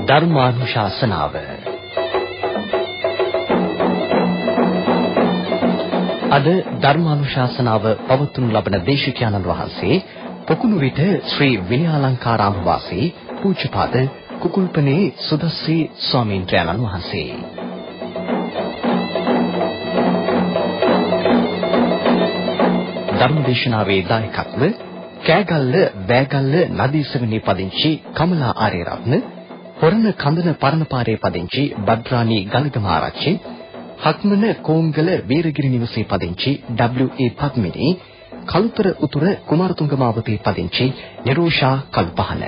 ධර්මානුශාසනාව අද ධර්මානුශාසනාව පවත්වනු ලබන දේශිකානන් වහන්සේ පොකුණු විට ශ්‍රී විනයාලංකාරාම වාසී පූජ්‍යපාද කුකුල්පනේ සුදස්සී ස්වාමීන් වහන්සේ. ධර්මදේශනාවේ දායකත්ව කෑගල්ල වැෑගල්ල නදීසෙවණේ පදිංචි කමලා ආරේරත්න, හොරණ කඳන පරණපාරේ පදිංචි බද්රාණී ගලගමාරච්චි, හක්මන කෝංගල වීරගිරි නිවසේ පදිංචි W.A. පද්මිනී, කලුතර උතුර කුමාරතුංග මාවතේ පදිංචි නිරෝෂා කල්පහන.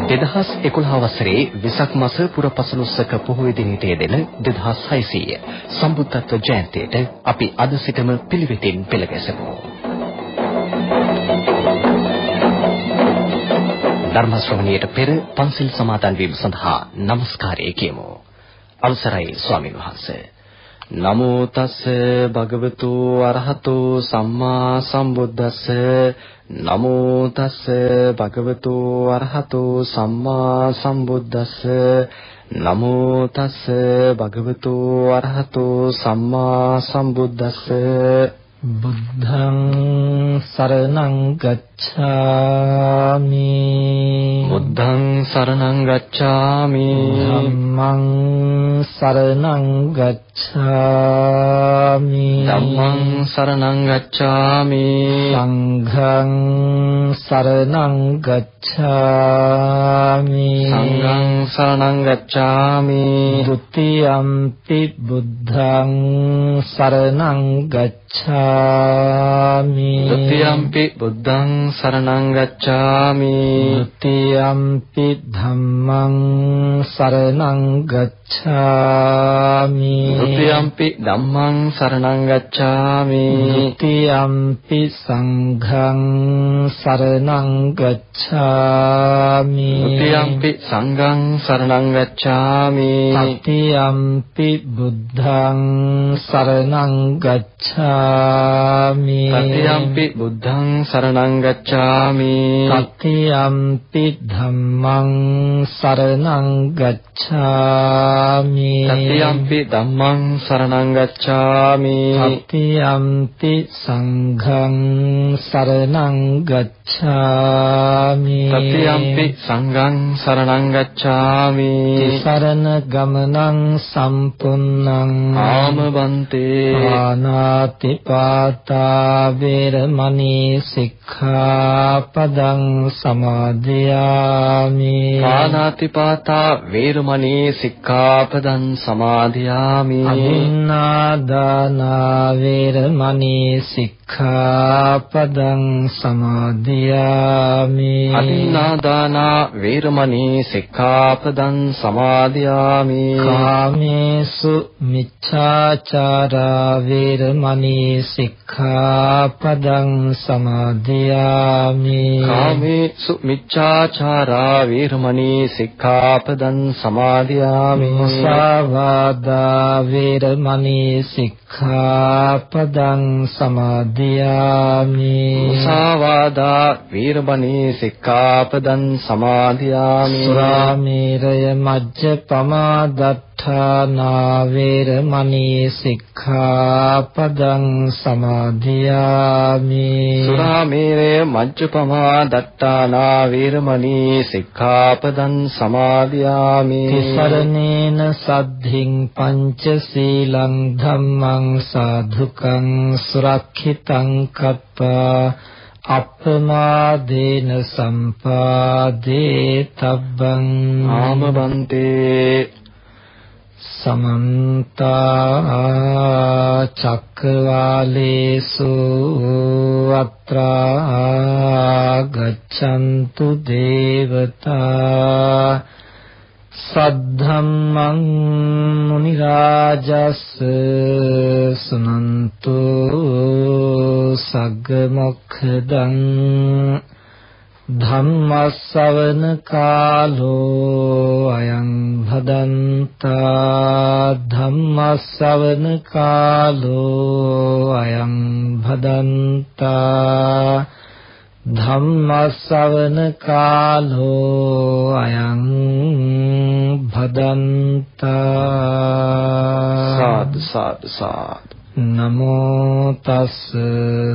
දෙදහස් 11 වසරේ වෙසක් මාස පුරපසළොස්වක පොහොය දිනේට යෙදෙන 2600 සම්බුද්ධත්ව ජයන්තියට අපි අද සිටම පිළිවෙතින් පෙළගැසෙමු. ධර්ම ශ්‍රවණයට පෙර පන්සිල් සමාදන් වීම සඳහා নমස්කාරය කියමු. අවසරයි ස්වාමීන් වහන්සේ. නමෝ තස්ස භගවතු අරහතෝ සම්මා සම්බුද්දස්ස. නමෝ තස්ස භගවතු අරහතෝ සම්මා සම්බුද්දස්ස. නමෝ තස්ස භගවතු අරහතෝ සම්මා සම්බුද්දස්ස. බුද්ධං සරණං ගච්ඡාමි. බුද්ධං සරණං ගච්ඡාමි. ධම්මං සරණං ගච්ඡාමි. ධම්මං සරණං ගච්ඡාමි. සංඝං සරණං ගච්ඡාමි. සංඝං සරණං ගච්ඡාමි. ဒုတိယံ පි බුද්ධං සරණං ගච්ඡාමි. ဒုတိယံ පි බුද්ධං සරණං ගච්ඡාමි. ဒုတိယံ පි ධම්මං සරණං ගච්ඡාමි. ဒုတိယံ පි ධම්මං සරණං ගච්ඡාමි. ဒုတိယံ පි සංඝං සරණං ගච්ඡාමි. ဒုတိယံ පි සංඝං සරණං ගච්ඡාමි. တတိယံ පි බුද්ධං සරණං ගච්ඡාමි. တတိယံ පි බුද්ධං සරණං ගච්ඡාමි. တတိယံ පි ධම්මං සරණං ගච්ඡාමි. တတိယံ පි ධම්මං සරණං ගච්ඡාමි. တတိယံ පි සංඝං සරණං ගච්ඡාමි. တတိယံ පි සංඝං සරණං ගච්ඡාමි. සරණ ගමනං සම්පුන්නං ආමවන්තේ ආනාති පාතා වේරමණී සික්ඛාපදං සමාදියාමි. පාණාතිපාතා වේරමණී සික්ඛාපදං සමාදියාමි. අදින්නාදානා වේරමණී සික්ඛාපදං සමාදියාමි. අදින්නාදානා වේරමණී සික්ඛාපදං සමාදියාමි. කාමේසු මිච්ඡාචාරා වේරමණී සික්ඛාපදං සමාදියාමි. කාමේසු මිච්ඡාචාරා වේරමණී සික්ඛාපදං සමාදියාමි. මුසාවාදා වේරමණී සික්ඛාපදං සමාදියාමි. මුසාවාදා වේරමණී සික්ඛාපදං සමාදියාමි. සුරාමේරය මජ්ජපමා දත්තානා වේරමණී සික්ඛාපදං සමාදියාමි. සුරාමේරය මජ්ජපමා දත්තානා වේරමණී සික්ඛාපදං සමාදියාමි. තිසරණේන සද්ධින් පංචශීලං ධම්මං සාධුකං සුරක්ෂිතං කତ୍වා අප්පමාදේන සම්පාදේ තබ්බං. ආමවන්තේ සමන්ත චක්කවාලේසු අත්‍රා ගච්ඡන්තු දේවතා සද්ධම්මං මුනි රාජස් සුනන්තු සග්ග මොක්ඛදං ධම්මස්සවන කාලෝ අයං භදන්තා ධම්මස්සවන කාලෝ අයං භදන්තා ධම්මස්සවන කාලෝ අයං භදන්තා සාදු සාදු සාදු නමෝ තස්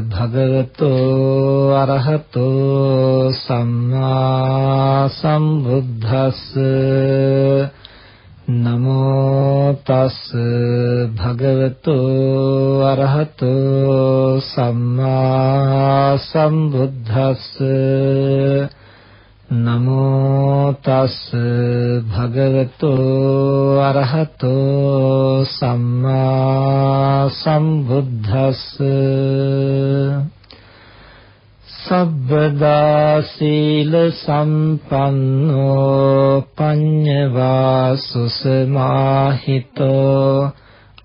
භගවතෝ අරහතෝ සම්මා සම්බුද්දස්ස නමෝ තස් භගවතෝ අරහතෝ සම්මා සම්බුද්දස්ස නමෝ තස් භගවතෝ අරහතෝ සම්මා සම්බුද්දස්ස සබ්බදා සීල සම්පන්නෝ පඤ්ඤවා සුසමාහිතෝ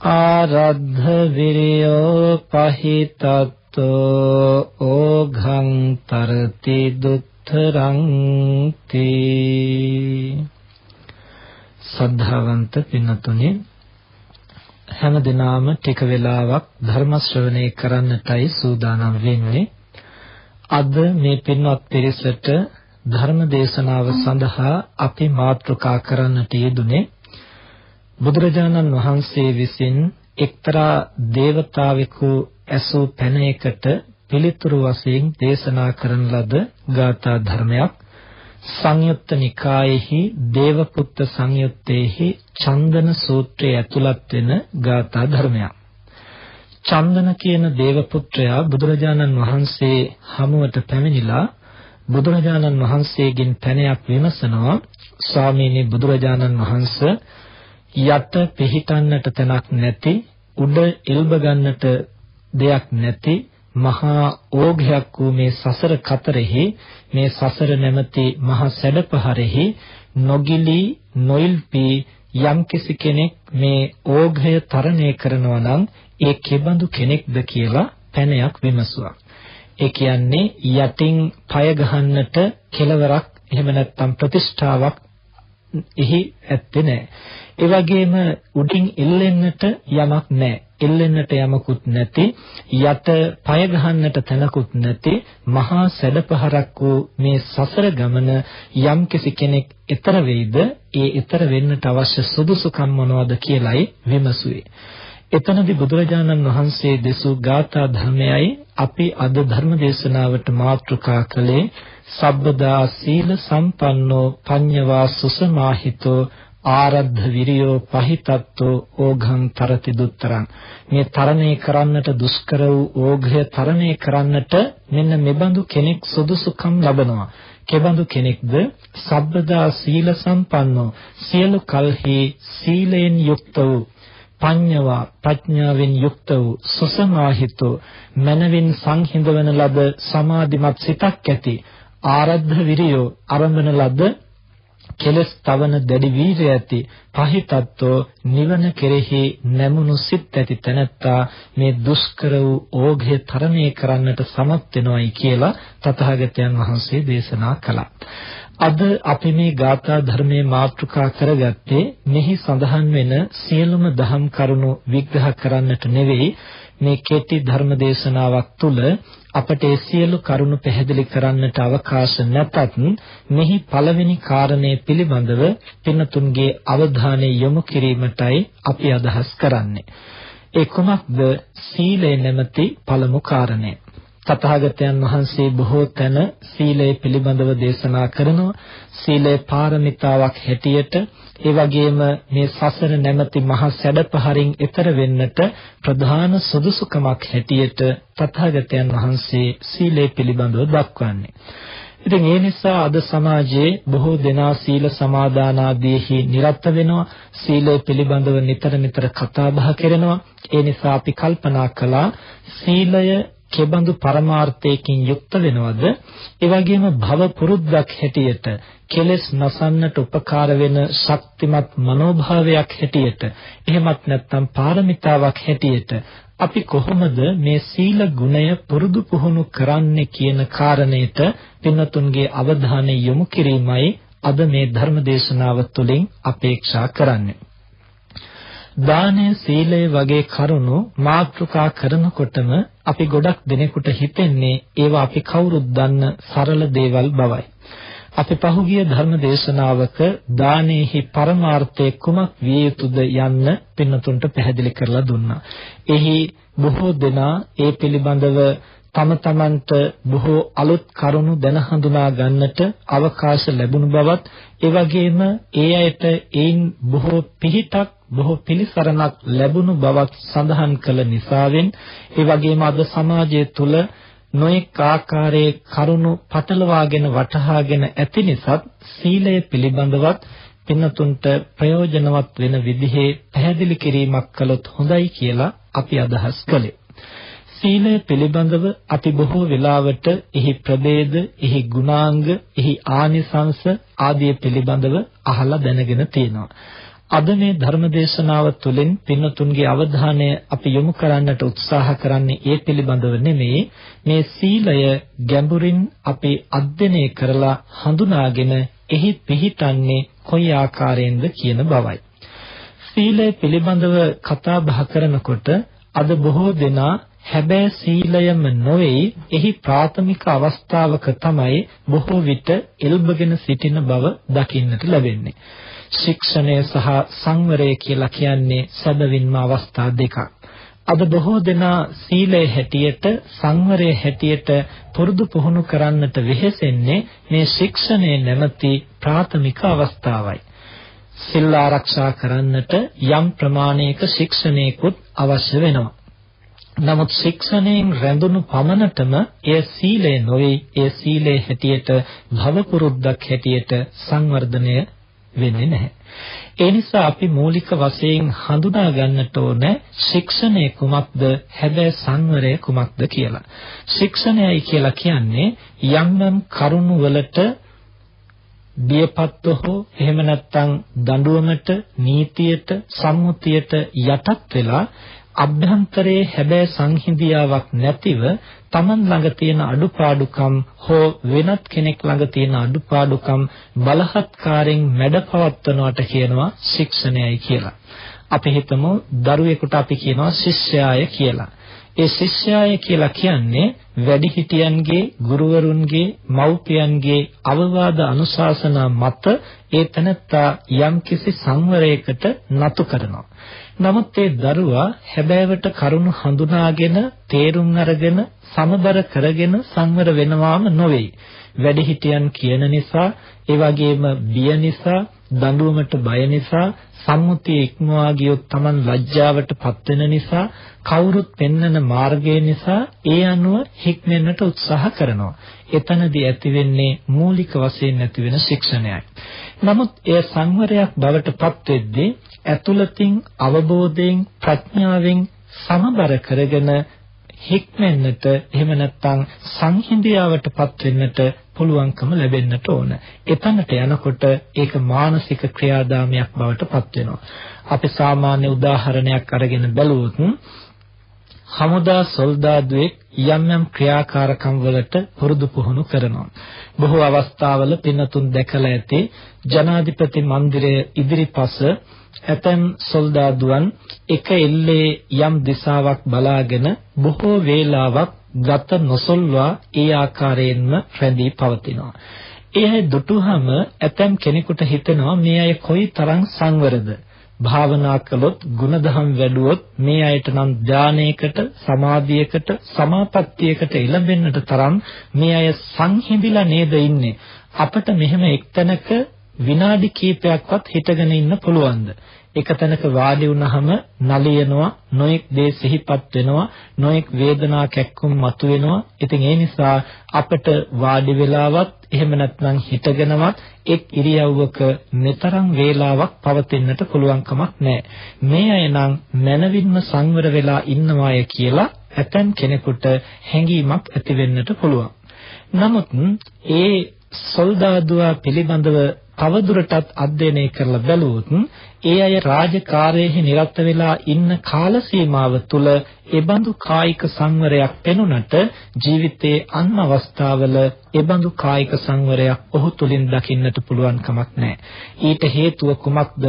ආරද්ධ විරියෝ පහිතත්තෝ ඕඝං තරති දුත්තරං තී. සද්ධාවන්ත පින්තුනි, හැම දිනම ටික වෙලාවක් ධර්ම ශ්‍රවණය කරන්නටයි සූදානම් වෙන්නේ. අද මේ පින්වත් පිරිසට ධර්ම දේශනාව සඳහා අපි මාතෘකා කරන්නට යෙදුනේ බුදුරජාණන් වහන්සේ විසින් එක්තරා දේවතාවෙකු ඇසූ පැනයකට පිළිතුරු වශයෙන් දේශනා කරන ලද ගාථා ධර්මයක්. සංයුත්ත නිකායෙහි දේවපුත්ත සංයුත්තේහි චන්දන සූත්‍රයේ ඇතුළත් වෙන ගාථා ධර්මයක්. චන්දන කියන දේවපුත්‍රයා බුදුරජාණන් වහන්සේ හමුවට පැමිණිලා බුදුරජාණන් වහන්සේගෙන් පැනයක් විමසනවා. ස්වාමීනි, බුදුරජාණන් වහන්සේ යට පිහිටන්නට තැනක් නැති, උඩ එල්බ ගන්නට දෙයක් නැති මහා ඕඝයක් වූ මේ සසර කතරෙහි, මේ සසර නැමැති මහා සැඩපහරෙහි නොගිලී නොයිල්පී යම්කිසි කෙනෙක් මේ ඕඝය තරණය කරනවා නම් ඒ කෙබඳු කෙනෙක්ද කියලා පැනයක් විමසුවා. ඒ කියන්නේ යටින් පය ගහන්නට කෙලවරක්, එහෙම නැත්නම් ප්‍රතිෂ්ඨාවක් එහි ඇත්තේ නැහැ. ඒ වගේම උඩින් එල්ලෙන්නට යමක් නැහැ. එල්ලෙන්නට යමකුත් නැති, යට පය ගහන්නට තැනකුත් නැති මහා සැඩපහරක් වූ මේ සසර ගමන යම්කිසි කෙනෙක් ඈතර වෙයිද? ඒ ඈතර වෙන්නට අවශ්‍ය සුදුසුකම් මොනවද කියලයි විමසුවේ. එතනදී බුදුරජාණන් වහන්සේ දෙසූ ගාථා ධර්මයයි අපි අද ධර්ම දේශනාවට මාතෘකා කළේ. සබ්බදා සීල සම්පන්නෝ පඤ්ඤවා සුසමාහිතෝ ආරද්ධ විරියෝ පහිතත්තෝ ඕඝං තරති දුත්තරං. මේ තරණය කරන්නට දුෂ්කර වූ ඕඝය තරණය කරන්නට මෙන්න මෙබඳු කෙනෙක් සුදුසුකම් ලබනවා. කෙබඳු කෙනෙක්ද? සබ්බදා සීල සම්පන්නෝ, සියලු කල්හි සීලයෙන් යුක්ත වූ, පඤ්ඤවා ප්‍රඥාවෙන් යුක්ත වූ, සුසමාහිතෝ මනවින් සංහිඳවන ලද සමාධිමත් සිතක් ඇති, ආරද්ධ විරියෝ අරඹන ලද කෙලස් තවන දැඩි වීර්ය ඇති, පහිතත්තෝ නිවන කෙරෙහි නැමුණු සිත් ඇති තැනැත්තා මේ දුෂ්කර වූ ඕඝය තරණය කරන්නට සමත් වෙනවයි කියලා තථාගතයන් වහන්සේ දේශනා කළා. අද අපි මේ ගාථා ධර්මයේ මාතෘකා කරගත්තේ මෙහි සඳහන් වෙන සියලුම දහම් කරුණු විග්‍රහ කරන්නට නෙවෙයි. මේ කෙටි ධර්ම දේශනාවක් තුළ අපට ඒ සියලු කරුණු පැහැදිලි කරන්නට අවකාශ නැතත් මෙහි පළවෙනි කාරණය පිළිබඳව පින්තුන්ගේ අවධානය යොමු කිරීමටයි අපි අදහස් කරන්නේ. ඒ කුමක්ද? සීලය නැමැති පළමු කාරණය. තථාගතයන් වහන්සේ බොහෝ තැන සීලය පිළිබඳව දේශනා කරනවා. සීලය පාරමිතාවක් හැටියට, ඒ වගේම මේ සසර නැමැති මහා සැඩපහරින් එතර වෙන්නට ප්‍රධාන සුදුසුකමක් හැටියට තථාගතයන් වහන්සේ සීලය පිළිබඳව දක්වන්නේ. ඉතින් ඒ නිසා අද සමාජයේ බොහෝ දෙනා සීල සමාදාන ආදීෙහි නිරත වෙනවා. සීලය පිළිබඳව නිතර කතා බහ කරනවා. ඒ නිසා අපි කල්පනා කළා සීලය කෙබඳු පරමාර්ථයකින් යුක්ත වෙනවද? ඒ වගේම භව පුරුද්දක් හැටියට, කෙලෙස් නසන්නට උපකාර වෙන ශක්තිමත් මනෝභාවයක් හැටියට, එහෙමත් නැත්නම් පාරමිතාවක් හැටියට අපි කොහොමද මේ සීල ගුණය පුරුදු පුහුණු කරන්නේ කියන කාරණයට පින්වතුන්ගේ අවධානය යොමු කිරීමයි අද මේ ධර්ම දේශනාව තුළින් අපේක්ෂා කරන්නේ. දානය සීලය වගේ කරුණු මාතෘකා කරනකොටම අපි ගොඩක් දෙනෙකුට හිතෙන්නේ ඒවා අපි කවුරුත් දන්න සරල දේවල් බවයි. අපි පහුගිය ධර්ම දේශනාවක දානෙහි පරමාර්ථය කුමක් විය යුතුද යන්න පින්නතුන්ට පැහැදිලි කරලා දුන්නා. එහි බොහෝ දෙනා ඒ පිළිබඳව තම තමන්ට බොහෝ අලුත් කරුණු දැන හඳුනා ගන්නට අවකාශ ලැබුණු බවත් ඒ වගේම ඒ අයට ඒන් බොහෝ පිහිටක් බොහෝ පිළිසරණක් ලැබුණු බවත් සඳහන් කළ නිසාවෙන් ඒ වගේම අද සමාජය තුළ නොඑක ආකාරයේ කරුණු පටලවාගෙන වටහාගෙන ඇති නිසාත් සීලය පිළිබඳවත් පින්නතුන්ට ප්‍රයෝජනවත් වෙන විදිහේ පැහැදිලි කිරීමක් කළොත් හොඳයි කියලා අපි අදහස් කළේ. සීලය පිළිබඳව අපි බොහෝ වෙලාවට එහි ප්‍රභේද, එහි ගුණාංග, එහි ආනිසංස ආදී පිළිබඳව අහලා දැනගෙන තියෙනවා. අද මේ ධර්ම දේශනාව තුළින් පින්නතුන්ගේ අවධානය අපි යොමු කරන්නට උත්සාහ කරන්නේ ඒ පිළිබඳව නෙමෙයි, මේ සීලය ගැඹුරින් අපි අධ්‍යයනය කරලා හඳුනාගෙන එහි පිහිටන්නේ කොයි ආකාරයෙන්ද කියන බවයි. සීලය පිළිබඳව කතා බහ කරනකොට අද බොහෝ දෙනා හැබැයි සීලයම නොවේ, එහි ප්‍රාථමික අවස්ථාවක තමයි බොහෝ විට එල්බගෙන සිටින බව දකින්නට ලැබෙන්නේ. ශික්ෂණය සහ සංවරය කියලා කියන්නේ සැබවින්ම අවස්ථා දෙකක්. අද බොහෝ දෙනා සීලය හැටියට, සංවරය හැටියට පුරුදු පුහුණු කරන්නට වෙහෙසෙන්නේ මේ ශික්ෂණය නැමැති ප්‍රාථමික අවස්ථාවයි. සිල් ආරක්ෂා කරන්නට යම් ප්‍රමාණයක ශික්ෂණයකුත් අවශ්‍ය වෙනවා. නමුත් ශික්ෂණයෙන් රැඳුණු පමණටම එය සීලය නොවේ. එය සීලය හැටියට භව පුරුද්දක් හැටියට සංවර්ධනය වෙන්නේ නැහැ. ඒ නිසා අපි මූලික වශයෙන් හඳුනා ගන්නට ඕන ශික්ෂණය කුමක්ද, හැබැයි සංවරය කුමක්ද කියලා. ශික්ෂණයයි කියලා කියන්නේ යම් යම් කරුණු වලට බියපත්ව හෝ එහෙම නැත්නම් දඬුවමට, නීතියට, සම්මුතියට යටත් වෙලා අභ්‍යන්තරයේ හැබැයි සංහිඳියාවක් නැතිව Taman ළඟ තියෙන අඩුපාඩුකම් හෝ වෙනත් කෙනෙක් ළඟ තියෙන අඩුපාඩුකම් බලහත්කාරයෙන් මැඩපවත්වනවට කියනවා ශික්ෂණයයි කියලා. අපි හිතමු දරුවෙකුට අපි කියනවා ශිෂ්‍යයාය කියලා. ඒ ශිෂ්‍යයාය කියලා කියන්නේ වැඩිහිටියන්ගේ, ගුරුවරුන්ගේ, මව්පියන්ගේ අවවාද අනුශාසනා මත ඒ තැනත්තා යම්කිසි සංවරයකට නතු කරනවා. නමුත් ඒ දරුවා හැබෑවට කරුණු හඳුනාගෙන, තේරුම් අරගෙන, සමබර කරගෙන සංවර වෙනවාම නොවේ. වැඩිහිටියන් කියන නිසා, ඒ වගේම බිය නිසා, දඬුවමට බය නිසා, සම්මුතිය ඉක්මවා ගියොත් Taman ලැජ්ජාවට පත් වෙන නිසා, කවුරුත් පෙන්වන මාර්ගය නිසා ඒ අනුව හික්මෙන්නට උත්සාහ කරනවා. එතනදී ඇති වෙන්නේ මූලික වශයෙන් ඇති වෙන ශික්ෂණයයි. නමුත් එය සංවරයක් බවට පත් වෙද්දී ඇතුළතින් අවබෝධයෙන්, ප්‍රඥාවෙන් සමබර කරගෙන හික්මෙන්නට, එහෙම නැත්නම් සංහිඳියාවටපත් වෙන්නට පුළුවන්කම ලැබෙන්නට ඕන. එතනට යනකොට ඒක මානසික ක්‍රියාදාමයක් බවට පත් වෙනවා. අපි සාමාන්‍ය උදාහරණයක් අරගෙන බැලුවොත් හමුදා සොල්දාදුවෙක් යම් යම් ක්‍රියාකාරකම් වලට පුරුදු පුහුණු කරනවා. බොහෝ අවස්ථාවල පින්නතුන් දැකලා ඇති ජනාධිපති මන්දිරයේ ඉදිරිපස ඇතැම් සොල්දාදුවන් එක එල්ලේ යම් දිශාවක් බලාගෙන බොහෝ වේලාවක් ගත නොසොල්වා ඒ ආකාරයෙන්ම රැඳී පවතිනවා. ඒ අය දුටුවහම ඇතැම් කෙනෙකුට හිතෙනවා මේ අය කොයිතරම් සංවරද. භාවනා කළොත්, ගුණධම් වැඩුවොත් මේ අයට නම් ධානයකට, සමාධියකට, සමාපත්තියකට එළඹෙන්නට තරම් මේ අය සංහිඳිලා නේද ඉන්නේ. අපිට මෙහෙම එක්තැනක විනාඩි කිහිපයක්වත් හිටගෙන ඉන්න පුළුවන්ද? එක තැනක වාඩි වුණාම නලියනවා, නොඑක් දේ සිහිපත් වෙනවා, නොඑක් වේදනා කැක්කුම් මතුවෙනවා. ඉතින් ඒ නිසා අපිට වාඩි වෙලාවත් එහෙම නැත්නම් හිටගෙනවත් එක් ඉරියව්වක මෙතරම් වේලාවක් පවතින්නට පුළුවන් කමක් නැහැ. මේ අය නම් මනවින්ම සංවර වෙලා ඉන්නවාය කියලා ඇතන් කෙනෙකුට හැඟීමක් ඇති වෙන්නට පුළුවන්. නමුත් ඒ සොල්දාදුවා පිළිබඳව තවදුරටත් අධ්‍යයනය කරලා බැලුවොත් ඒ අය රාජකාරයෙහි නිරත වෙලා ඉන්න කාල සීමාව තුළ ඒබඳු කායික සංවරයක් පෙනුනට ජීවිතයේ අන් අවස්ථාවල ඒබඳු කායික සංවරයක් ඔහු තුලින් දකින්නට පුළුවන් කමක් නැහැ. ඊට හේතුව කුමක්ද?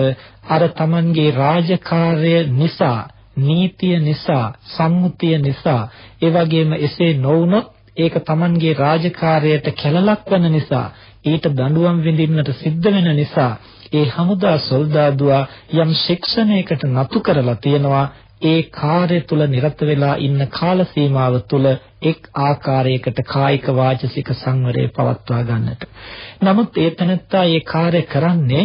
අර Tamanගේ රාජකාර්ය නිසා, නීතිය නිසා, සම්මුතිය නිසා, ඒ වගේම එසේ නොවුනොත් ඒක Tamanගේ රාජකාරියට කැළලක් වෙන නිසා, ඊට දඬුවම් විඳින්නට සිද්ධ වෙන නිසා ඒ හමුදා සොල්දාදුවා යම් ශික්ෂණයකට නතු කරලා තියෙනවා. ඒ කාර්ය තුල නිරත වෙලා ඉන්න කාල සීමාව තුල එක් ආකාරයකට කායික වාචසික සංවරය පවත්වා ගන්නට. නමුත් ඒ තැනත්තා ඒ කාර්ය කරන්නේ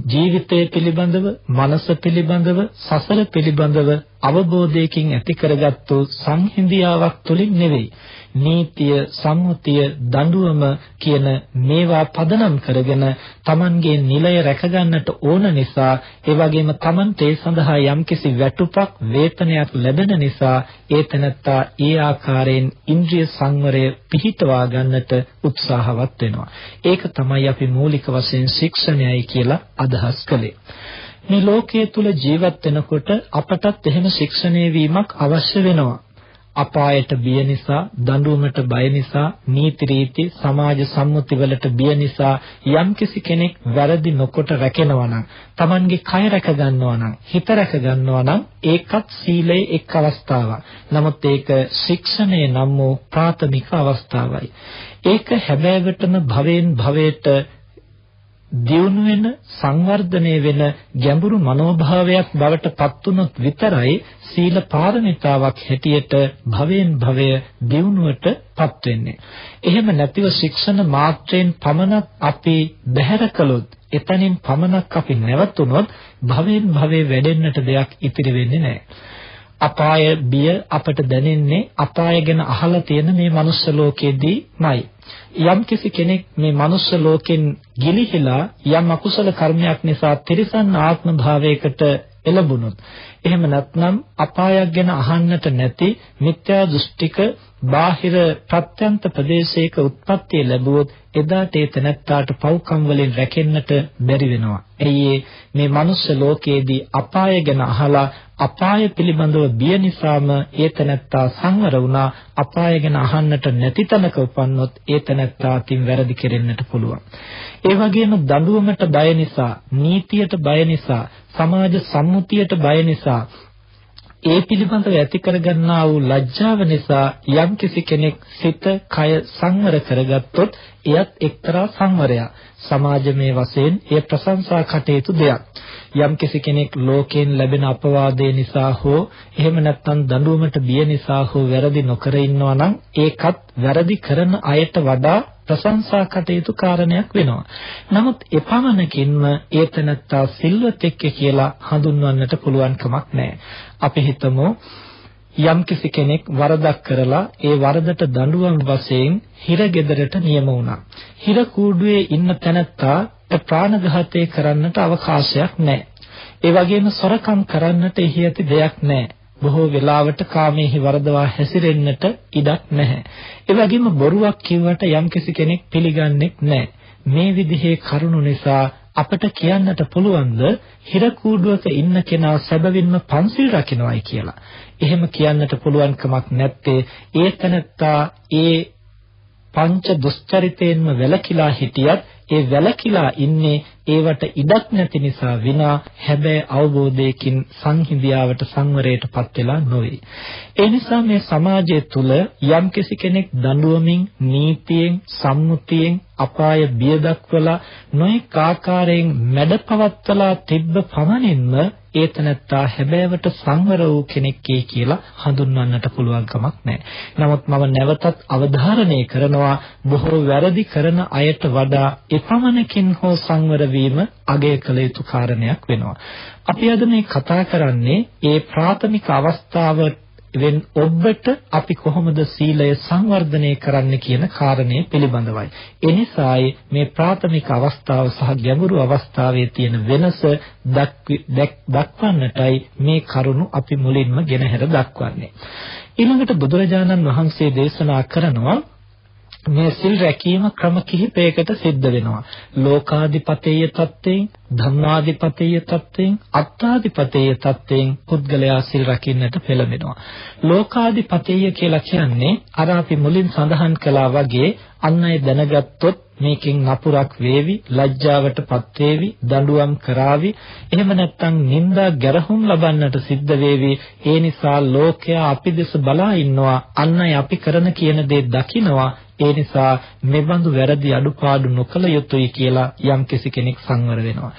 ජීවිතය පිළිබඳව, මනස පිළිබඳව, සසර පිළිබඳව අවබෝධයකින් ඇති කරගත්තු සංහිඳියාවක් තුලින් නෙවෙයි. නීතිය, සම්මුතිය, දඬුවම කියන මේවා පදනම් කරගෙන Tamanගේ නිලය රැකගන්නට ඕන නිසා, ඒ වගේම Tamanට ඒ සඳහා යම්කිසි වැටුපක්, වේතනයක් ලැබෙන නිසා ඒ තැනත්තා ඒ ආකාරයෙන් ඉන්ද්‍රිය සංවරය පිහිටවා ගන්නට උත්සාහවත් වෙනවා. ඒක තමයි අපි මූලික වශයෙන් ශික්ෂණයයි කියලා අදහස් කළේ. මේ ලෝකයේ තුල ජීවත් වෙනකොට අපටත් එහෙම ශික්ෂණය වීමක් අවශ්‍ය වෙනවා. අපායට බිය නිසා, දඬුවමට බය නිසා, නීති රීති, සමාජ සම්මුති වලට බිය නිසා යම්කිසි කෙනෙක් වැරදි නොකොට රැකෙනවා නම්, Tamanගේ කය රැක ගන්නවා නම්, හිත රැක ගන්නවා නම් ඒකත් සීලයේ එක් අවස්ථාවක්. නමුත් ඒක ශික්ෂණය නම් වූ ප්‍රාථමික අවස්ථාවයි. ඒක හැබෑවටම භවෙන් භවයට දියුණු වෙන, සංවර්ධනය වෙන ගැඹුරු මනෝභාවයක් බවට පත් වුනොත් විතරයි සීල පාරමිතාවක් හැටියට භවෙන් භවය දියුණුවට පත් වෙන්නේ. එහෙම නැතිව ශික්ෂණ මාත්‍රයෙන් පමණක් අපි බැහැර කළොත්, එතනින් පමණක් අපි නැවතුනොත් භවෙන් භවයේ වැඩෙන්නට දෙයක් ඉතිරි වෙන්නේ නැහැ. අපාය බිය අපට දැනෙන්නේ අපාය ගැන අහලා තියෙන මේ මනුස්ස ලෝකයේදීමයි. යම් කිසි කෙනෙක් මේ මනුස්ස ලෝකෙන් ගිලිහිලා යම් අකුසල කර්මයක් නිසා තිරිසන් ආත්ම භාවයකට එළඹුණොත්, එහෙම නැත්නම් අපායක් ගැන අහන්නට නැති මිත්‍යා දෘෂ්ටික බාහිර ප්‍රත්‍යන්ත ප්‍රදේශයක උත්පත්ති ලැබුවොත් එදාට ඒ තැනැත්තාට පව්කම් වලින් රැකෙන්නට බැරි වෙනවා. එයි මේ මනුස්ස ලෝකයේදී අපාය ගැන අහලා අපාය පිළිබඳව බිය නිසාම ඒ තැනැත්තා සංවර වුණා. අපාය ගැන අහන්නට නැති තැනක උපන්නොත් ඒ තැනැත්තාකින් වැරදි කෙරෙන්නට පුළුවන්. ඒ වගේම දඬුවමට බය නිසා, නීතියට බය නිසා, සමාජ සම්මුතියට බය නිසා, ඒ පිළිබඳව ඇති කරගන්නා වූ ලැජ්ජාව නිසා යම්කිසි කෙනෙක් සිත, කය සංවර කරගත්තොත් එයත් එක්තරා සංවරයක්. සමාජමය වශයෙන් එය ප්‍රශංසා කටයුතු දෙයක්. යම්කිසි කෙනෙක් ලෝකයෙන් ලැබෙන අපවාදේ නිසා හෝ එහෙම නැත්නම් දඬුවමට බිය නිසා හෝ වැරදි නොකර ඉන්නවා නම් ඒකත් වැරදි කරන අයට වඩා ප්‍රශංසා කටයුතු කාරණයක් වෙනවා. නමුත් එපමණකින්ම ඒතනත්තා සිල්වතෙක් කියලා හඳුන්වන්නට පුළුවන් කමක් නැහැ. අපි හිතමු යම්කිසි කෙනෙක් වරදක් කරලා ඒ වරදට දඬුවම් වශයෙන් හිරගෙදරට නියම වුණා. හිර කූඩුවේ ඉන්න තැනත්තා ප්‍රාණඝාතය කරන්නට අවකාශයක් නැහැ. ඒ වගේම සොරකම් කරන්නට එහි ඇති දෙයක් නැහැ. බොහෝ වෙලාවට කාමයේ වරදවා හැසිරෙන්නට ඉඩක් නැහැ. ඒ වගේම බොරුවක් කිව්වට යම්කිසි කෙනෙක් පිළිගන්නේ නැහැ. මේ විදිහේ කරුණු නිසා අපට කියන්නට පුළුවන්ද හිර කූඩුවක ඉන්න කෙනා සැබවින්ම පන්සිල් රකින්නයි කියලා. එහෙම කියන්නට පුළුවන් කමක් නැත්තේ ඒ තැනත්තා ඒ පංච දුස්චරිතයෙන්ම වැළකීලා හිටියත් ඒ වැළකීලා ඉන්නේ ඒවට ඉඩක් නැති නිසා විනා හැබැයි අවබෝධයකින් සංහිඳියාවට සංවරයටපත් වෙලා නොවේ. ඒ නිසා මේ සමාජය තුළ යම්කිසි කෙනෙක් දඬුවමින්, නීතියෙන්, සම්මුතියෙන් අපාය බිය දක්වලා නොඑක ආකාරයෙන් මැඩපවත්තලා තිබ්බ පමණින්ම ඒතනත්තා හැබෑවට සංවර වූ කෙනෙක්යි කියලා හඳුන්වන්නට පුළුවන් කමක් නැහැ. නමුත් මම නැවතත් අවධාරණය කරනවා බොහෝ වැරදි කරන අයට වඩා එපමණකින් හෝ සංවර වීම අගය කළ යුතු කාරණයක් වෙනවා. අපි අද මේ කතා කරන්නේ ඒ ප්‍රාථමික අවස්ථාව වෙන ඔබට අපි කොහොමද සීලය සංවර්ධනය කරන්න කියන කාරණේ පිළිබඳවයි. එනිසායි මේ ප්‍රාථමික අවස්ථාව සහ ගැඹුරු අවස්ථාවේ තියෙන වෙනස දක්වන්නටයි මේ කරුණු අපි මුලින්ම ගෙනහැර දක්වන්නේ. ඊළඟට බුදුරජාණන් වහන්සේ දේශනා කරනවා මේ සිල් රැකීම ක්‍රම කිහිපයකට සිද්ධ වෙනවා. ලෝකාධිපතේය තත්ත්වයෙන්, ධම්මාධිපතේය තත්ත්වයෙන්, අත්තාධිපතේය තත්ත්වයෙන් පුද්ගලයා සිල් රකින්නට පෙළඹෙනවා. ලෝකාධිපතේය කියලා කියන්නේ අර අපි මුලින් සඳහන් කළා වගේ අන් අය දැනගත්තොත් මේකෙන් නපුරක් වේවි, ලැජ්ජාවටපත් වේවි, දඬුවම් කරાવી, එහෙම නැත්නම් නිନ୍ଦා ගැරහුම් ලබන්නට සිද්ධ වේවි. ඒ නිසා ලෝකයා අපි දෙස බලා ඉන්නවා, අන් අය අපි කරන කියන දේ දකිනවා. ඒ නිසා මෙබඳු වැරදි අඩුපාඩු නොකළ යුතුයි කියලා යම්කිසි කෙනෙක් සංවර වෙනවා.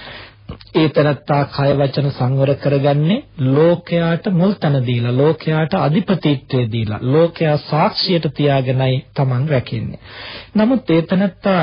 ඒ තරත්තා කය වචන සංවර කරගන්නේ ලෝකයාට මුල් තැන දීලා, ලෝකයාට අධිපතිත්වය දීලා, ලෝකයා සාක්ෂියට තියාගෙනයි Taman රැකෙන්නේ. නමුත් ඒ තරත්තා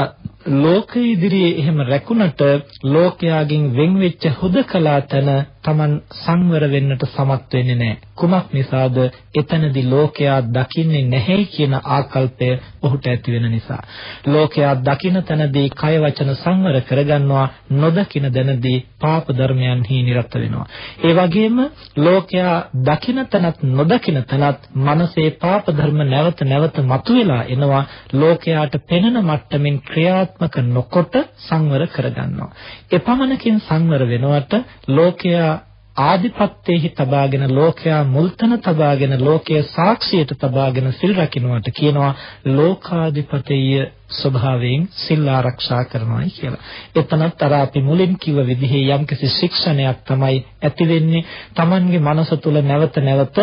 ලෝකයේ ඉදිරියේ එහෙම රැකුණට ලෝකයාගෙන් වෙන් වෙච්ච හුදකලා තැන Taman සංවර වෙන්නට සමත් වෙන්නේ නැහැ. කුමක් නිසාද? එතනදී ලෝකයා දකින්නේ නැහැ කියන ආකල්පය ඔහුට ඇති වෙන නිසා. ලෝකයා දකින තැනදී කය වචන සංවර කරගන්නවා, නොදකින තැනදී පාප ධර්මයන්හි නිරත වෙනවා. ඒ වගේම ලෝකයා දකින තැනත් නොදකින තැනත් මනසේ පාප ධර්ම නැවත නැවත මතුවලා එනවා. ලෝකයාට පෙනෙන මට්ටමින් ක්‍රියාත්මක නොකොට සංවර කරගන්නවා. එපමණකින් සංවර වෙනවට ලෝකයා ආධිපත්‍යයේ තබාගෙන, ලෝකයා මුල්තන තබාගෙන, ලෝකයේ සාක්ෂියට තබාගෙන සිල් රකින්නවා කියනවා ලෝකාධිපතේය ස්වභාවයෙන් සිල් ආරක්ෂා කරනවායි කියලා. එතනත් අර අපි මුලින් කිව්ව විදිහේ යම්කිසි ශික්ෂණයක් තමයි ඇති වෙන්නේ. Tamanගේ මනස තුල නැවත නැවත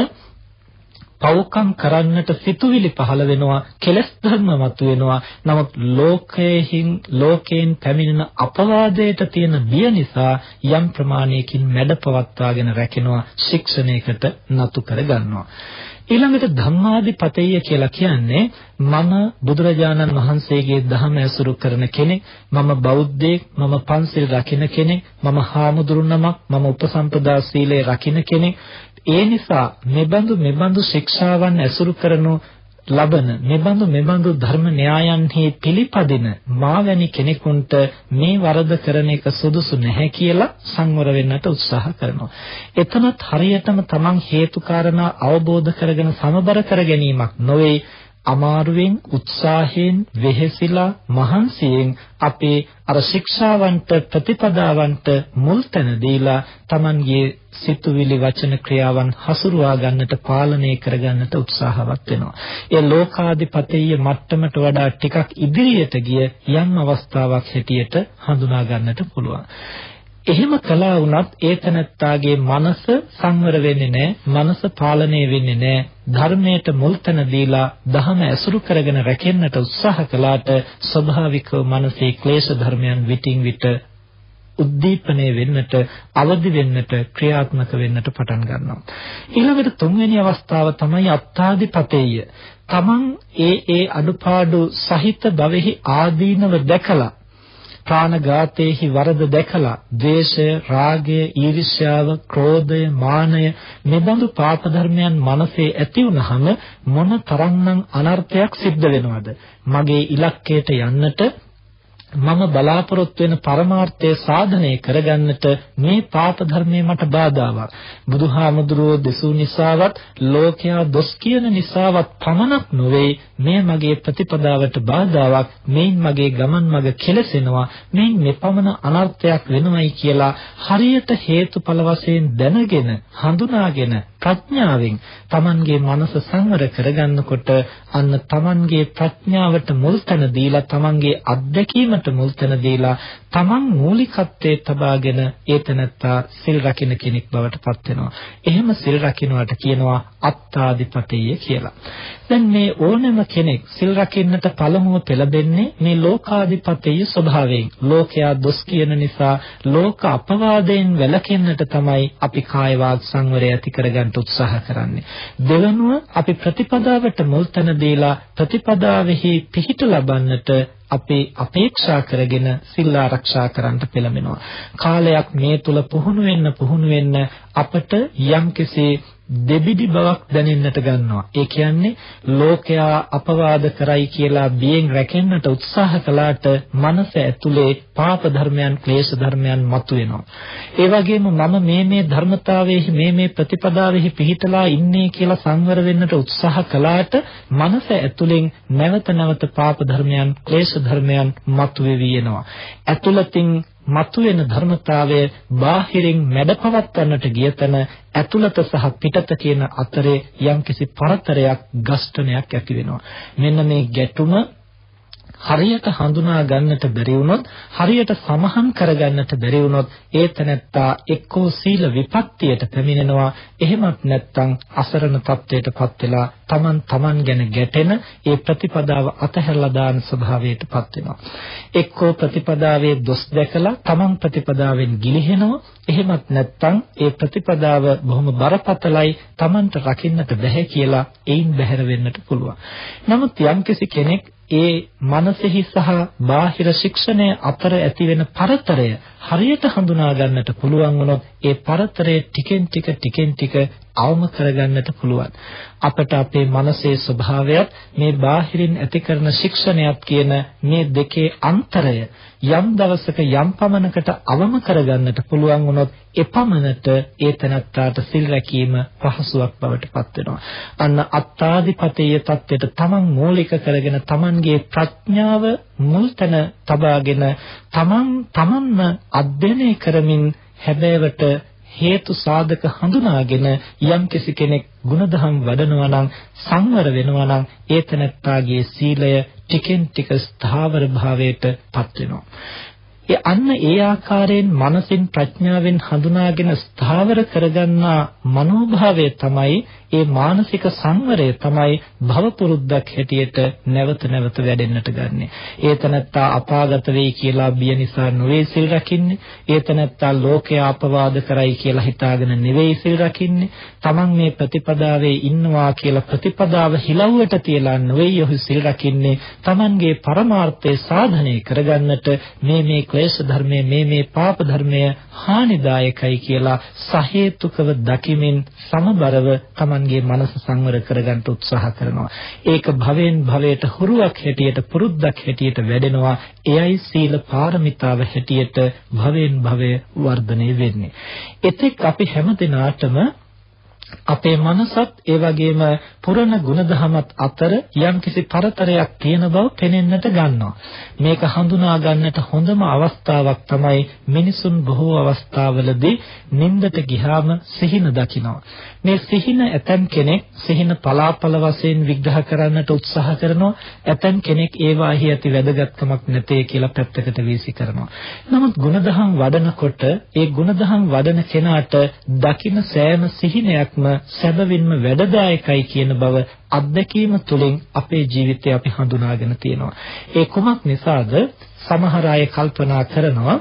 පව්කම් කරන්නට සිතුවිලි පහළ වෙනවා, කෙලස් ධර්ම මතුවෙනවා. නමුත් ලෝකයෙන් පැමිණෙන අපවාදයට තියෙන බිය නිසා යම් ප්‍රමාණයකින් මැඩපවත්වාගෙන රැකෙනවා, ශික්ෂණයකට නතු කරගන්නවා. ඊළඟට ධම්මාධිපතේය කියලා කියන්නේ මම බුදුරජාණන් වහන්සේගේ ධර්ම ඇසුරු කරන කෙනෙක්, මම බෞද්ධයෙක්, මම පන්සිල් රකින්න කෙනෙක්, මම හාමුදුරු නමක්, මම උපසම්පදා සීලය රකින්න කෙනෙක්. ඒ නිසා මෙබඳු ශික්ෂාවන් ඇසුරු කරනු ලබන මෙබඳු ධර්ම න්‍යායන්හි පිළිපදින මාවැනි කෙනෙකුට මේ වරද කරන එක සුදුසු නැහැ කියලා සංවර වෙන්නට උත්සාහ කරනවා. එතනත් හරියටම තමන් හේතු කාරණා අවබෝධ කරගෙන සමබර කර ගැනීමක් නොවේ. අමාරුවෙන්, උත්සාහයෙන්, වෙහෙසිලා, මහන්සියෙන් අපේ අර ශික්ෂාවන්ට, ප්‍රතිපදාවන්ට මුල් තැන දීලා තමන්ගේ සිතුවිලි, වචන, ක්‍රියාවන් හසුරුවා ගන්නට, පාලනය කර ගන්නට උත්සාහවත් වෙනවා. ඒ ලෝකාධිපතේය මට්ටමට වඩා ටිකක් ඉදිරියට ගිය යම් අවස්ථාවක් හැටියට හඳුනා ගන්නට පුළුවන්. එහෙම කළා වුණත් ඒ තනත්තාගේ මනස සංවර වෙන්නේ නැහැ, මනස පාලනය වෙන්නේ නැහැ. ධර්මයට මුල් තැන දීලා ධහම ඇසුරු කරගෙන රැකෙන්නට උත්සාහ කළාට ස්වභාවිකව මනසේ ක්ලේශ ධර්මයන් විටින් විට උද්දීපනය වෙන්නට, අවදි වෙන්නට, ක්‍රියාත්මක වෙන්නට පටන් ගන්නවා. ඊළඟට තුන්වෙනි අවස්ථාව තමයි අත්තාදිපතේය. තමන් ඒ අඩුපාඩු සහිත භවෙහි ආදීනව දැකලා, ප්‍රාණඝාතයේහි වරද දැකලා, ද්වේෂය, රාගය, ඊර්ෂ්‍යාව, ක්‍රෝධය, මානය මෙබඳු පාප ධර්මයන් මනසේ ඇති වුනහම මොන තරම්නම් අනර්ථයක් සිද්ධ වෙනවද? මගේ ඉලක්කයට යන්නට, මම බලාපොරොත්තු වෙන පරමාර්ථය සාධනය කරගන්නට මේ පාප ධර්මයේ මට බාධාවක්. බුදුහාමුදුරුවෝ දෙසූ නිසාවත්, ලෝකයා දොස් කියන නිසාවත් පමණක් නොවේ, මේ මගේ ප්‍රතිපදාවට බාධාවක්, මේන් මගේ ගමන් මඟ කෙලසෙනවා, මේන් මෙපමණ අනර්ථයක් වෙනවයි කියලා හරියට හේතුඵල වශයෙන් දැනගෙන, හඳුනාගෙන, ප්‍රඥාවෙන් තමන්ගේ මනස සංවර කරගන්නකොට අන්න තමන්ගේ ප්‍රඥාවට මුල් තැන දීලා, තමන්ගේ අත්දැකීමට මුල් තැන දීලා, තමන් මූලිකත්වයේ තබාගෙන ඒ තැනත්තා සිල් රකින්න කෙනෙක් බවට පත් වෙනවා. එහෙම සිල් රකින්නට කියනවා අත්තාදිපතේය කියලා. දැන් මේ ඕනෑම කෙනෙක් සිල් රකින්නට පළමුව පෙළඹෙන්නේ මේ ලෝකාධිපතේය ස්වභාවයෙන්. ලෝකයා දොස් කියන නිසා, ලෝක අපවාදයෙන් වැළකෙන්නට තමයි අපි කාය වාග් සංවරය ඇති කරගන්න උත්සාහ කරන්නේ. දෙවනුව අපි ප්‍රතිපදාවට මුල් තැන දීලා ප්‍රතිපදාවෙහි පිහිට ලබන්නට අපි අපේක්ෂා කරගෙන සිල් ආරක්ෂා කරන්න පෙළඹෙනවා. කාලයක් මේ තුල පුහුණු වෙන්න අපට යම්කිසි දෙබිඩි බවක් දැනෙන්නට ගන්නවා. ඒ කියන්නේ ලෝකයා අපවාද කරයි කියලා බියෙන් රැකෙන්නට උත්සාහ කළාට මනස ඇතුලේ පාප ධර්මයන්, ක්ලේශ ධර්මයන් මතුවෙනවා. ඒ වගේම මම මේ ධර්මතාවයේ මේ ප්‍රතිපදාවෙහි පිහිටලා ඉන්නේ කියලා සංවර වෙන්නට උත්සාහ කළාට මනස ඇතුලෙන් නැවත නැවත පාප ධර්මයන්, ක්ලේශ ධර්මයන් මතුවෙවි එනවා. ඇතුළතින් මතුවෙන ධර්මතාවය බාහිරින් මැඩපවත්වන්නට ගිය තැන ඇතුළත සහ පිටත කියන අතරේ යම්කිසි පරතරයක්, ගස්ඨනයක් ඇති වෙනවා. මෙන්න මේ ගැටුම හරියට හඳුනා ගන්නට බැරි වුණොත්, හරියට සමහන් කරගන්නට බැරි වුණොත් ඒ තැනැත්තා එක්කෝ සීල විපත්තියට පැමිණෙනවා. එහෙමත් නැත්නම් අසරණ තත්ත්වයටපත් වෙලා තමන් ගැන ගැටෙන ඒ ප්‍රතිපදාව අතහැරලා දාන ස්වභාවයටපත් වෙනවා. එක්කෝ ප්‍රතිපදාවේ දොස් දැකලා තමන් ප්‍රතිපදාවෙන් ගිලිහෙනවා. එහෙමත් නැත්නම් ඒ ප්‍රතිපදාව බොහොම බරපතලයි, තමන්ට රකින්නට බැහැ කියලා එයින් බැහැර වෙන්නට පුළුවන්. නමුත් යම්කිසි කෙනෙක් ඒ මනසෙහි සහ බාහිර ශික්ෂණය අතර ඇතිවෙන පරතරය හරියට හඳුනා ගන්නට පුළුවන් වුණොත් ඒ පරතරය ටිකෙන් ටික අවම කරගන්නට පුළුවන්. අපට අපේ මනසේ ස්වභාවයත් මේ බාහිරින් ඇති කරන ශික්ෂණයත් කියන මේ දෙකේ අන්තරය යම් දවසක යම් පමණකට අවම කරගන්නට පුළුවන් වුණොත් එපමණට ඒ තැනත්තාට සිල් රැකීම පහසුවක් බවට පත් වෙනවා. අන්න අත්තාදිපතේය தත්ත්වයට තමන් මූලික කරගෙන තමන්ගේ ප්‍රඥාව මුල් තැන තබාගෙන තමන්ම අධ්‍යයනය කරමින් හැබෑවට හේතු සාධක හඳුනාගෙන යම්කිසි කෙනෙක් ගුණධම් වඩනවා නම්, සංවර වෙනවා නම් ඒ තැනැත්තාගේ සීලය ටිකෙන් ටික ස්ථාවර භාවයට පත් වෙනවා. ඒ ආකාරයෙන් මනසින් ප්‍රඥාවෙන් හඳුනාගෙන ස්ථාවර කරගන්නා මනෝභාවය තමයි, ඒ මානසික සංවරය තමයි භව පුරුද්දක් හැටියට නැවත නැවත වැඩෙන්නට ගන්නෙ. ඒ තැනැත්තා අපාගත වෙයි කියලා බිය නිසා නොවේ සිල් රකින්නේ. ඒ තැනැත්තා ලෝකය අපවාද කරයි කියලා හිතාගෙන නෙවෙයි සිල් රකින්නේ. තමන් මේ ප්‍රතිපදාවේ ඉන්නවා කියලා ප්‍රතිපදාව හිලව්වට තියලා නොවේ ඔහු සිල් රකින්නේ. තමන්ගේ පරමාර්ථය සාධනය කරගන්නට මේ ක්ලේශ ධර්මයේ මේ පාප ධර්මයේ හානිදායකයි කියලා සහේතුකව දකිමින් සමබරව තමන්ගේ මනස සංවර කරගන්න උත්සාහ කරනවා. ඒක භවෙන් භවයට හුරුවක් හැටියට, පුරුද්දක් හැටියට වැඩෙනවා. එයයි සීල පාරමිතාව හැටියට භවෙන් භවය වර්ධනය වෙන්නේ. එතෙක් අපි හැමදිනාටම අපේ මනසත් ඒ වගේම පුරණ ගුණධමත් අතර යම්කිසි පරතරයක් තියෙන බව පෙනෙන්නට ගන්නවා. මේක හඳුනා ගන්නට හොඳම අවස්ථාවක් තමයි මිනිසුන් බොහෝ අවස්ථාවලදී නින්දට ගියාම සිහින දකිනවා. මේ සිහින ඇතන් කෙනෙක් සිහින පලාපල වශයෙන් විග්‍රහ කරන්නට උත්සාහ කරනවා. ඇතන් කෙනෙක් ඒවාහි ඇති වැදගත්කමක් නැtei කියලා පැත්තකට වීසි කරනවා. නමුත් ගුණධම් වඩනකොට ඒ ගුණධම් වඩන කෙනාට දකින්න සෑම සිහිනයක්ම සැබවින්ම වැඩදායකයි කියන බව අත්දැකීම තුළින් අපේ ජීවිතය අපි හඳුනාගෙන තියෙනවා. ඒ කුමක් නිසාද? සමහර අය කල්පනා කරනවා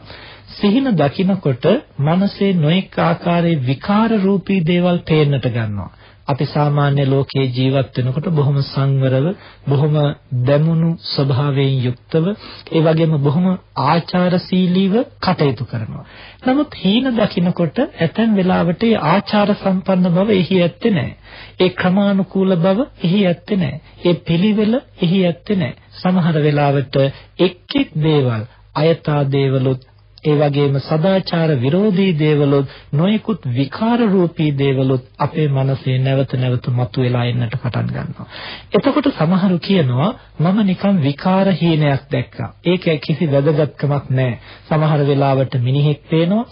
සිහින දකිනකොට මනසේ නොඑක ආකාරයේ විකාර රූපී දේවල් පේන්නට ගන්නවා. අපි සාමාන්‍ය ලෝකයේ ජීවත් වෙනකොට බොහොම සංවරව, බොහොම දැමුණු ස්වභාවයෙන් යුක්තව, ඒ වගේම බොහොම ආචාරශීලීව කටයුතු කරනවා. නමුත් හීන දකින්නකොට ඇතැම් වෙලාවට ඒ ආචාර සම්පන්න බව එහි ඇත්තේ නැහැ. ඒ ක්‍රමානුකූල බව එහි ඇත්තේ නැහැ. ඒ පිළිවෙල එහි ඇත්තේ නැහැ. සමහර වෙලාවට එක් දේවල්, අයථා දේවලුත්, ඒ වගේම සදාචාර විරෝධී දේවලුත්, නොයෙකුත් විකාර රූපී දේවලුත් අපේ මනසේ නැවත නැවත මතුවලා එන්නට පටන් ගන්නවා. එතකොට සමහරු කියනවා මම නිකන් විකාර හීනයක් දැක්කා. ඒක කිසි වැදගත්කමක් නැහැ. සමහර වෙලාවට මිනිහෙක් පේනවා.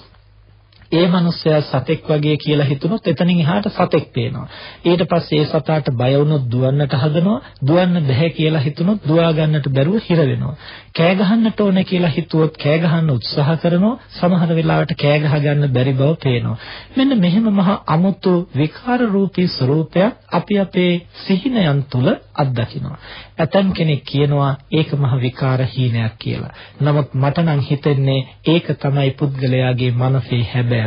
ඒ මනුස්සයා සතෙක් වගේ කියලා හිතුනොත් එතනින් එහාට සතෙක් පේනවා. ඊට පස්සේ ඒ සතාට බය වුණොත් දුවන්නට හදනවා. දුවන්න බැහැ කියලා හිතුනොත් දුවා ගන්නට බැරුව හිර වෙනවා. කෑ ගහන්නට ඕනේ කියලා හිතුවොත් කෑ ගහන්න උත්සාහ කරනවා. සමහර වෙලාවට කෑ ගහ ගන්න බැරි බව පේනවා. මෙන්න මෙහෙම මහා අමුතු විකාර රූපී ස්වરૂපයක් අපි අපේ සිහිනයන් තුළ අත්දකිනවා. ඇතම් කෙනෙක් කියනවා ඒක මහ විකාර හීනයක් කියලා. නමුත් මට නම් හිතෙන්නේ ඒක තමයි පුද්ගලයාගේ මනසේ හැබෑ.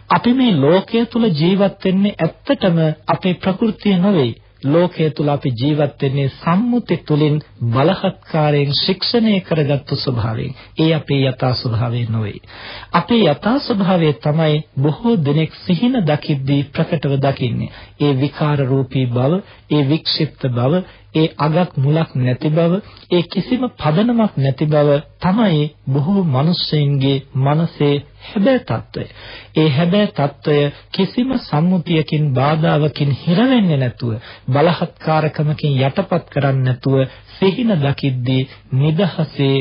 අපි මේ ලෝකයේ තුල ජීවත් වෙන්නේ ඇත්තටම අපේ ප්‍රകൃතිය නෙවෙයි. ලෝකයේ තුල අපි ජීවත් වෙන්නේ සම්මුති තුලින් බලහත්කාරයෙන් ශික්ෂණය කරගත්තු ස්වභාවයෙන්. ඒ අපේ යථා ස්වභාවය නොවේ. අපේ යථා ස්වභාවය තමයි බොහෝ දෙනෙක් සිහින දකිද්දී ප්‍රකටව දකින්නේ. ඒ විකාර රූපී බව, ඒ වික්ෂිප්ත බව, ඒ අගක් මුලක් නැති බව, ඒ කිසිම පදනමක් නැති බව තමයි බොහෝ මිනිස්සුන්ගේ මනසේ හැබෑ తত্ত্বය. ඒ හැබෑ తত্ত্বය කිසිම සම්මුතියකින් බාධාවකින් හිර වෙන්නේ නැතුව, බලහත්කාරකමකින් යටපත් කරන්නේ නැතුව සිහින දකිද්දී නිදහසේ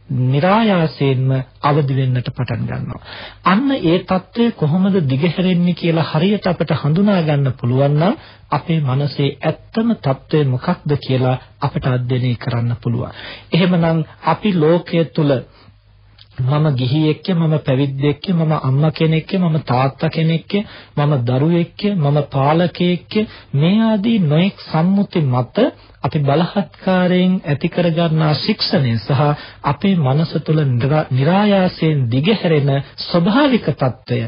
નિરાයාසයෙන්ම අවදි වෙන්නට පටන් ගන්නවා. අන්න ඒ తত্ত্বය කොහොමද දිගහැරෙන්නේ කියලා හරියට අපට හඳුනා ගන්න පුළුවන් නම් අපේ මනසේ ඇත්තම తত্ত্বය මොකක්ද කියලා අපට අධ්‍යයනය කරන්න පුළුවන්. එහෙමනම් අපි ලෝකයේ තුල මම ගිහියෙක්ද, මම පැවිද්දෙක්ද, මම අම්මා කෙනෙක්ද, මම තාත්තා කෙනෙක්ද, මම දරුවෙක්ද, මම පාලකයෙක්ද, මේ ආදී නොඑක් සම්මුති මත අපි බලහත්කාරයෙන් ඇති කරගන්නා ශික්ෂණය සහ අපේ මනස තුළ નિરાයාසයෙන් දිගහැරෙන ස්වභාවික తত্ত্বය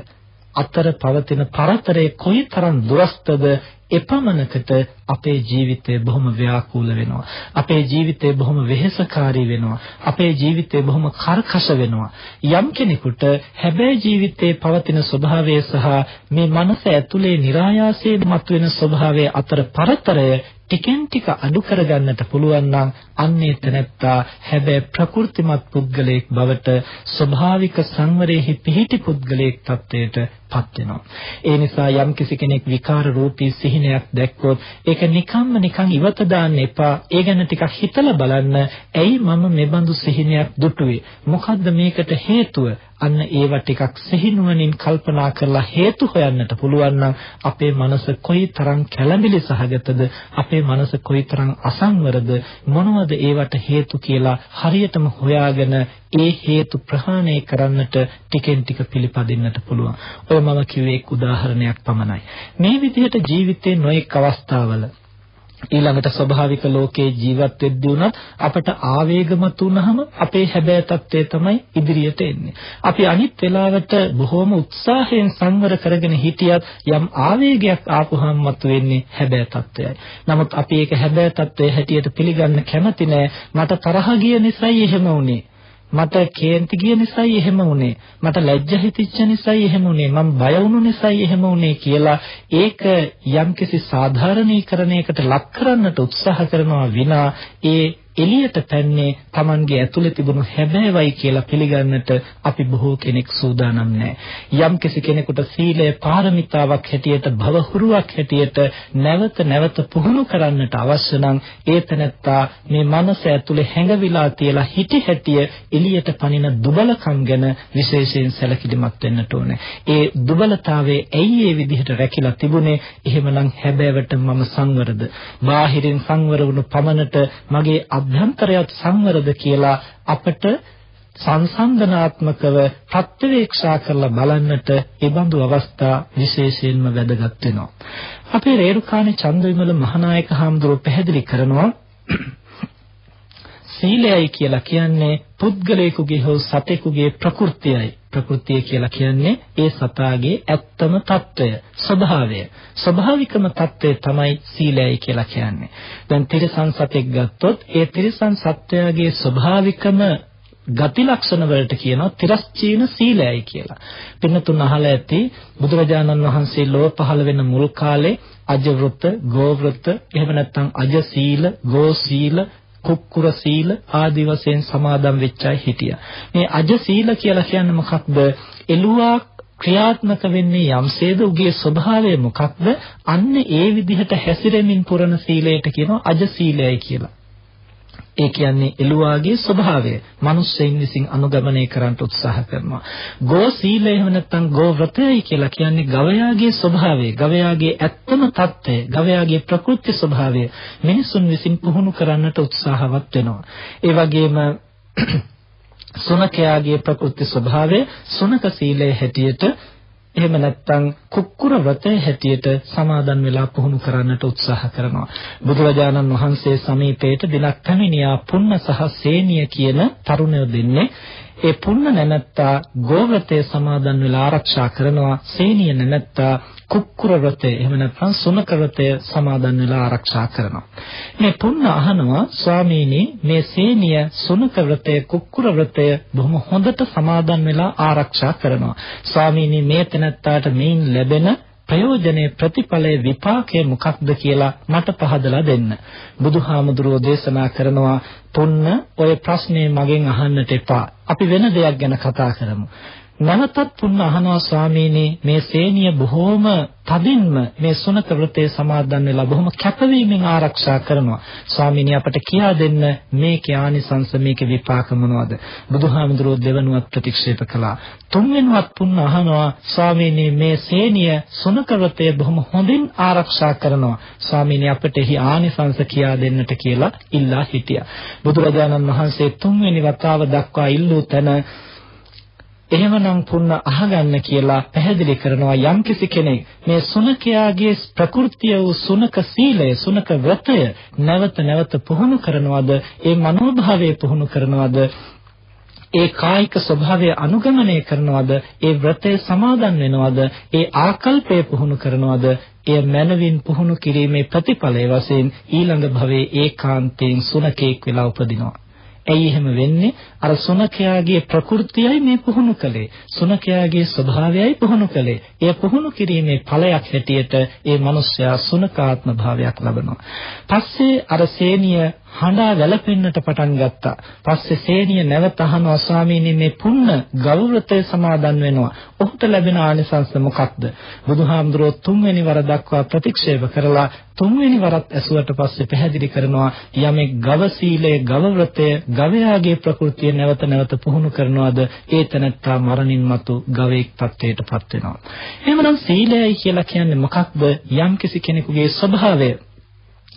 අතර පවතින පරතරය කොයිතරම් දුරස්තද එපමණකට අපේ ජීවිතය බොහොම ව්‍යාකූල වෙනවා. අපේ ජීවිතය බොහොම වෙහෙසකාරී වෙනවා. අපේ ජීවිතය බොහොම කර්කශ වෙනවා. යම් කෙනෙකුට හැබෑ ජීවිතයේ පවතින ස්වභාවය සහ මේ මනස ඇතුලේ નિરાයාසයෙන් මතුවෙන ස්වභාවය අතර පරතරය ටිකෙන් ටික අඩු කරගන්නට පුළුවන් නම් අන්නේ තැනැත්තා හැබැයි ප්‍රකෘතිමත් පුද්ගලයෙක් බවට, ස්වභාවික සංවරයෙහි පිහිටි පුද්ගලයෙක් තත්ත්වයට පත් වෙනවා. ඒ නිසා යම් කිසි කෙනෙක් විකාර රූපී සිහිනයක් දැක්කොත් ඒක නිකන් ඉවත දාන්න එපා. ඒ ගැන ටිකක් හිතලා බලන්න. ඇයි මම මෙබඳු සිහිනයක් දුටුවේ? මොකද්ද මේකට හේතුව? අන්න ඒවා ටිකක් සිහිනුවණින් කල්පනා කරලා හේතු හොයන්නට පුළුවන් නම් අපේ මනස කොයිතරම් කැළඹිලි සහගතද, අපේ මනස කොයිතරම් අසංවරද, මොනවද ඒවට හේතු කියලා හරියටම හොයාගෙන ඒ හේතු ප්‍රහාණය කරන්නට ටිකෙන් ටික පිළිපදින්නට පුළුවන්. ඔය මම කිව්වේ එක් උදාහරණයක් පමණයි. මේ විදිහට ජීවිතේ නොඑක් අවස්ථාවල ඊළඟට ස්වභාවික ලෝකයේ ජීවත් වෙද්දී උනත් අපට ආවේගමත් වුනහම අපේ හැබෑ තත්ත්වය තමයි ඉදිරියට එන්නේ. අපි අනිත් වෙලාවට බොහොම උත්සාහයෙන් සංවර කරගෙන හිටියත් යම් ආවේගයක් ආපුහම මතුවෙන්නේ හැබෑ තත්ත්වයයි. නමුත් අපි ඒක හැබෑ තත්ත්වයේ හැටියට පිළිගන්න කැමති නෑ. මට තරහ ගිය නිසායි එහෙම වුනේ. මට කේන්ති ගිය නිසායි එහෙම වුනේ. මට ලැජ්ජ හිතිච්ච නිසායි එහෙම වුනේ. මම බය වුණු නිසායි එහෙම වුනේ කියලා ඒක යම්කිසි සාධාරණීකරණයකට ලක් කරන්නට උත්සාහ කරනවා විනා ඒ එළියට පැන්නේ Tamanගේ ඇතුලේ තිබුණු හැබෑවයි කියලා පිළිගන්නට අපි බොහෝ කෙනෙක් සූදානම් නැහැ. යම්කිසි කෙනෙකුට සීලය පාරමිතාවක් හැටියට, භවහුරුවක් හැටියට නැවත පුහුණු කරන්නට අවශ්‍ය නම් ඒ තැනත්තා මේ මනස ඇතුලේ හැඟවිලා තියලා හිටි හැටිය එළියට පනින දුබලකම් ගැන විශේෂයෙන් සැලකිලිමත් වෙන්නට ඕනේ. ඒ දුබලතාවයේ ඇයි ඒ විදිහට රැකිලා තිබුණේ? එහෙමනම් හැබෑවට මම සංවරද? බාහිරින් සංවර වුණු පමණට මගේ අභ්‍යන්තරයත් සංවරද කියලා අපට සංසන්දනාත්මකව ප්‍රත්‍යවේක්ෂා කරලා බලන්නට ඒ බඳු අවස්ථා විශේෂයෙන්ම වැදගත් වෙනවා. අපේ රේරුකාණේ චන්දවිමල මහානායක හාමුදුරුවෝ පැහැදිලි කරනවා සීලයයි කියලා කියන්නේ පුද්ගලයෙකුගේ හෝ සතෙකුගේ ප්‍රകൃතියයි. ප්‍රകൃතිය කියලා කියන්නේ ඒ සතාගේ ඇත්තම తত্ত্বය, ස්වභාවය. ස්වභාවිකම తত্ত্বය තමයි සීලයයි කියලා කියන්නේ. දැන් තිරිසන් සතෙක් ගත්තොත් ඒ තිරිසන් සත්වයාගේ ස්වභාවිකම ගති ලක්ෂණ වලට කියනවා තිරස්චීන සීලයයි කියලා. පින්නතුන් අහලා ඇති බුදුරජාණන් වහන්සේ ලෝක පහළ වෙන මුල් කාලේ අජ වෘත, ගෝ වෘත, එහෙම නැත්නම් අජ සීල, ගෝ සීල, කුක්කුර සීල ආදි වශයෙන් සමාදන් වෙච්ච අය හිටියා. මේ අජ සීල කියලා කියන්නේ මොකක්ද? එළුවා ක්‍රියාත්මක වෙන්නේ යම්සේද උගේ ස්වභාවය මොකක්ද? අන්න ඒ විදිහට හැසිරෙමින් පුරන සීලයට කියනවා අජ සීලයයි කියලා. ඒ කියන්නේ එළුවාගේ ස්වභාවය මිනිස්සෙන් විසින් අනුගමනය කරන්න උත්සාහ කරනවා. ගෝ සීලය එහෙම නැත්නම් ගෝ වෘතයයි කියලා කියන්නේ ගවයාගේ ස්වභාවය, ගවයාගේ ඇත්තම తত্ত্বය, ගවයාගේ ප්‍රකෘති ස්වභාවය මිනිසුන් විසින් පුහුණු කරන්නට උත්සාහවත් වෙනවා. ඒ වගේම සුනකයාගේ ප්‍රකෘති ස්වභාවය සුනක සීලය හැටියට, එහෙම නැත්නම් කුක්කුර වෘතය හැටියට සමාදන් වෙලා පුහුණු කරන්නට උත්සාහ කරනවා. බුදුරජාණන් වහන්සේ සමීපයට දිනක් පැමිණියා පුන්න සහ සේනිය කියන තරුණයෝ දෙන්නේ. ඒ පුන්න නැමැත්තා ගෝව්‍රතේ සමාදන් වෙලා ආරක්ෂා කරනවා. සේනිය නැමැත්තා කුක්කුර වෘතේ එහෙම නැත්නම් සුනක වෘතය සමාදන් වෙලා ආරක්ෂා කරනවා. මේ පුන්න අහනවා ස්වාමීනි මේ සේනිය සුනක වෘතය කුක්කුර වෘතය බොහොම හොඳට සමාදන් වෙලා ආරක්ෂා කරනවා. ස්වාමීනි මේ තැනැත්තාට මේන් ලැබෙන ප්‍රයෝජනේ ප්‍රතිඵලයේ විපාකය මොකක්ද කියලා මට පහදලා දෙන්න. බුදුහාමුදුරුවෝ දේශනා කරනවා පුන්න ඔය ප්‍රශ්නේ මගෙන් අහන්නට එපා. අපි වෙන දෙයක් ගැන කතා කරමු. නැවතත් පුන්න අහනවා ස්වාමීනි මේ සේනිය බොහෝම තදින්ම මේ සුනක වෘතේ සමාදන් වෙලා බොහොම කැපවීමෙන් ආරක්ෂා කරනවා. ස්වාමීනි අපට කියා දෙන්න මේකේ ආනිසංස මේකේ විපාක මොනවද? බුදුහාමුදුරුවෝ දෙවනුවත් ප්‍රතික්ෂේප කළා. තුන්වෙනුවත් පුන්න අහනවා ස්වාමීනි මේ සේනිය සුනක වෘතේ බොහොම හොඳින් ආරක්ෂා කරනවා. ස්වාමීනි අපට එහි ආනිසංස කියා දෙන්නට කියලා ඉල්ලා හිටියා. බුදුරජාණන් වහන්සේ තුන්වෙනි වතාව දක්වා ඉල්ලූ තැන එහෙමනම් පුන්න අහගන්න කියලා පැහැදිලි කරනවා. යම්කිසි කෙනෙක් මේ සුනකයාගේ ප්‍රകൃතිය වූ සුනක සීලය සුනක වෘතය නැවත නැවත පුහුණු කරනවද, ඒ මනෝභාවය පුහුණු කරනවද, ඒ කායික ස්වභාවය අනුගමනය කරනවද, ඒ වෘතය සමාදන් වෙනවද, ඒ ආකල්පය පුහුණු කරනවද, එය මනවින් පුහුණු කිරීමේ ප්‍රතිඵලය වශයෙන් ඊළඟ භවයේ ඒකාන්තයෙන් සුනකෙක් වෙලා උපදිනවා. ඇයි එහෙම වෙන්නේ? අර සුනකයාගේ ප්‍රകൃතියයි මේ පුහුණු කළේ. සුනකයාගේ ස්වභාවයයි පුහුණු කළේ. ඒ පුහුණු කිරීමේ ඵලයක් හැටියට ඒ මිනිස්යා සුනකාත්ම භාවයක් ලබනවා. පස්සේ අර සේනිය හඬා වැළපෙන්නට පටන් ගත්තා. පස්සේ සේනිය නැවත අහනවා ස්වාමීනි මේ පුන්න ගෞරවතේ සමාදන් වෙනවා. ඔහුට ලැබෙන ආනිසංස මොකක්ද? බුදුහාමුදුරුවෝ තුන්වෙනි වර දක්වා ප්‍රතික්ෂේප කරලා තුන්වෙනි වරත් ඇසුවට පස්සේ පැහැදිලි කරනවා යමෙක් ගව සීලය ගව වෘතය ගවයාගේ ප්‍රകൃතිය නැවත නැවත පුහුණු කරනවාද ඒ තැනැත්තා මරණින් මතු ගවයෙක් තත්ත්වයටපත් වෙනවා. එහෙමනම් සීලයයි කියලා කියන්නේ මොකක්ද? යම්කිසි කෙනෙකුගේ ස්වභාවය.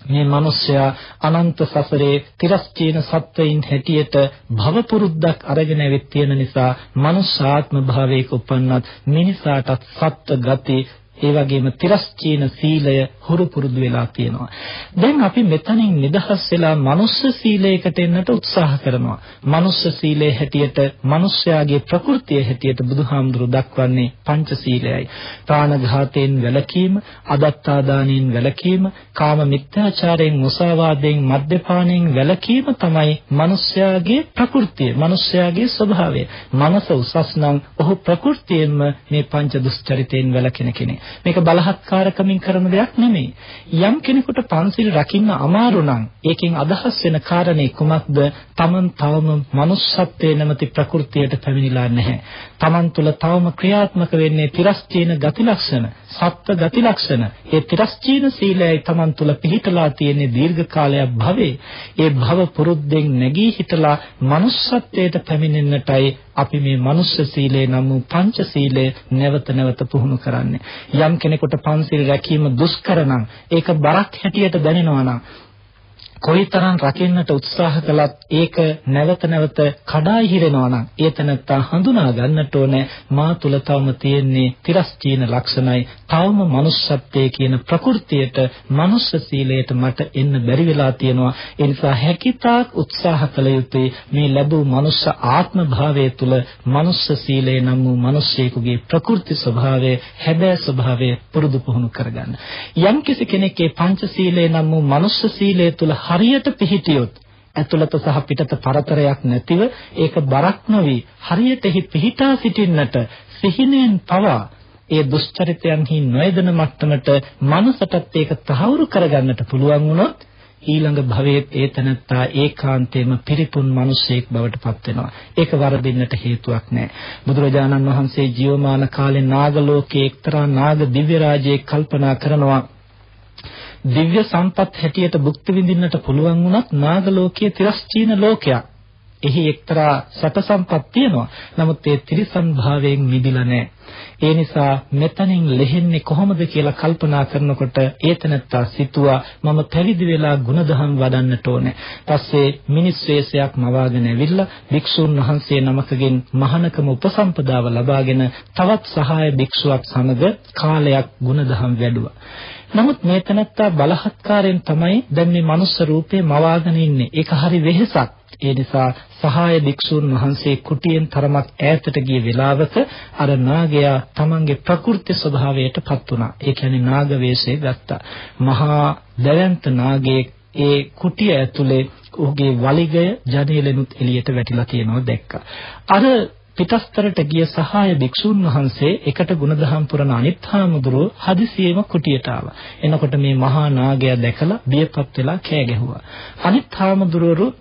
මේ මිනිසයා අනන්ත සසරේ තිරස්චීන සත්වයින් හැටියට භව පුරුද්දක් අරගෙන ඇවිත් තියෙන නිසා මනුෂ්‍යාත්ම භාවයක උපන්නත් මිනිසාටත් සත්ත්ව ගති ඒ වගේම තිරස්චීන සීලය හුරු පුරුදු වෙලා තියෙනවා. දැන් අපි මෙතනින් නිදහස් වෙලා මනුෂ්‍ය සීලයකට එන්නට උත්සාහ කරනවා. මනුෂ්‍ය සීලයේ හැටියට මනුෂ්‍යයාගේ ප්‍රകൃතිය හැටියට බුදුහාමුදුරු දක්වන්නේ පංච සීලයයි. ප්‍රාණඝාතයෙන් වැළකීම, අදත්තාදානයෙන් වැළකීම, කාම මිත්‍යාචාරයෙන්, මුසාවාදයෙන්, මද්යපානයෙන් වැළකීම තමයි මනුෂ්‍යයාගේ ප්‍රകൃතිය, මනුෂ්‍යයාගේ ස්වභාවය. මනස උසස් නම් ඔහු ප්‍රകൃතියෙන්ම මේ පංච දුස්චරිතයෙන් වැළකෙන කෙනෙක්. මේක බලහත්කාරකමින් කරන දෙයක් නෙමෙයි. යම් කෙනෙකුට පන්සිල් රකින්න අමාරු නම් ඒකෙන් අදහස් වෙන කාරණේ කුමක්ද? තමන් තවම මනුෂ්‍යත්වයේ නැමැති ප්‍රകൃතියට පැමිණිලා නැහැ. තමන් තුළ තවම ක්‍රියාත්මක වෙන්නේ තිරස්චීන ගති ලක්ෂණ, සත්ත්ව ගති ලක්ෂණ. ඒ තිරස්චීන සීලයයි තමන් තුළ පිහිටලා තියෙන දීර්ඝ කාලයක් භවයේ. ඒ භව පුරුද්දෙන් නැගී හිටලා මනුෂ්‍යත්වයට පැමිණෙන්නටයි අපි මේ මනුෂ්‍ය සීලේ නම් වූ පංච සීලය නැවත නැවත පුහුණු කරන්නේ. යම් කෙනෙකුට පන්සිල් රැකීම දුෂ්කර නම් ඒක බරක් හැටියට දැනෙනවා නම් කොයිතරම් රකින්නට උත්සාහ කළත් ඒක නැවත නැවත කඩා හිරෙනවා නම් ඒ තැනත්තා හඳුනා ගන්නට ඕනේ මා තුල තවම තියෙන්නේ තිරස්චීන ලක්ෂණයි. තවම මනුෂ්‍යත්වයේ කියන ප්‍රകൃතියට මනුෂ්‍ය සීලයට මට එන්න බැරි වෙලා තියෙනවා. ඒ නිසා හැකිතාක් උත්සාහ කළ යුතුයි මේ ලැබූ මනුෂ්‍ය ආත්ම භාවය තුල මනුෂ්‍ය සීලය නම් වූ මිනිසෙකුගේ ප්‍රകൃති ස්වභාවය, හැබෑ ස්වභාවය පුරුදු පුහුණු කරගන්න. යම් කිසි කෙනෙක් මේ පංච සීලය නම් වූ මනුෂ්‍ය සීලය තුල හරියට පිහිටියොත් ඇතුළත සහ පිටත පරතරයක් නැතිව ඒක බරක් නොවි හරියට එහි පිහිටා සිටින්නට සිහිනෙන් පවා ඒ දුෂ්චරිතයන්හි නොයදෙන මට්ටමට මනසටත් ඒක තහවුරු කරගන්නට පුළුවන් වුණොත් ඊළඟ භවයේ ඒ තැනත්තා ඒකාන්තයෙන්ම පිරිපුන් මිනිසෙක් බවට පත් වෙනවා. ඒක වරදින්නට හේතුවක් නැහැ. බුදුරජාණන් වහන්සේ ජීවමාන කාලේ නාග ලෝකයේ එක්තරා නාග දිව්‍ය රාජයෙක් කල්පනා කරනවා දිව්‍ය සම්පත් හැටියට භුක්ති විඳින්නට පුළුවන් වුණත් නාග ලෝකයේ තිරස්චීන ලෝකයක්. එහි එක්තරා සැප සම්පත් තියෙනවා. නමුත් ඒ තිරිසන් භාවයෙන් මිදිලා නැහැ. ඒ නිසා මෙතනින් ලෙහෙන්නේ කොහොමද කියලා කල්පනා කරනකොට ඒතනත්තා සිතුවා මම පැවිදි වෙලා ගුණධම් වඩන්නට ඕනේ. පස්සේ මිනිස් වේශයක් මවාගෙන ඇවිල්ලා භික්ෂුන් වහන්සේ නමකගෙන් මහානකම උපසම්පදාව ලබාගෙන තවත් සහාය භික්ෂුවක් සමග කාලයක් ගුණධම් වැඩුවා. නමුත් මේ තැනත්තා බලහත්කාරයෙන් තමයි දැන් මේ මනුස්ස රූපේ මවාගෙන ඉන්නේ. ඒක හරි වෙහෙසක්. ඒ නිසා සහාය භික්ෂූන් වහන්සේ කුටියෙන් තරමක් ඈතට ගිය වෙලාවක අර නාගයා තමන්ගේ ප්‍රකෘති ස්වභාවයටපත් වුණා. ඒ කියන්නේ නාග වේශය ගත්තා. මහා දැවැන්ත නාගයේ ඒ කුටිය ඇතුලේ ඔහුගේ වලිගය ජනේලෙනුත් එළියට වැටිලා තියෙනවා දැක්කා. අර පිටස්තරට ගිය සහාය භික්ෂුන් වහන්සේ එකට ගුණදහම් පුරන අනිත් හාමුදුරුවෝ හදිසියෙම කුටියට ආවා. එනකොට මේ මහා නාගයා දැකලා බියපත් වෙලා කෑ ගැහුවා. අනිත් හාමුදුරුවෝ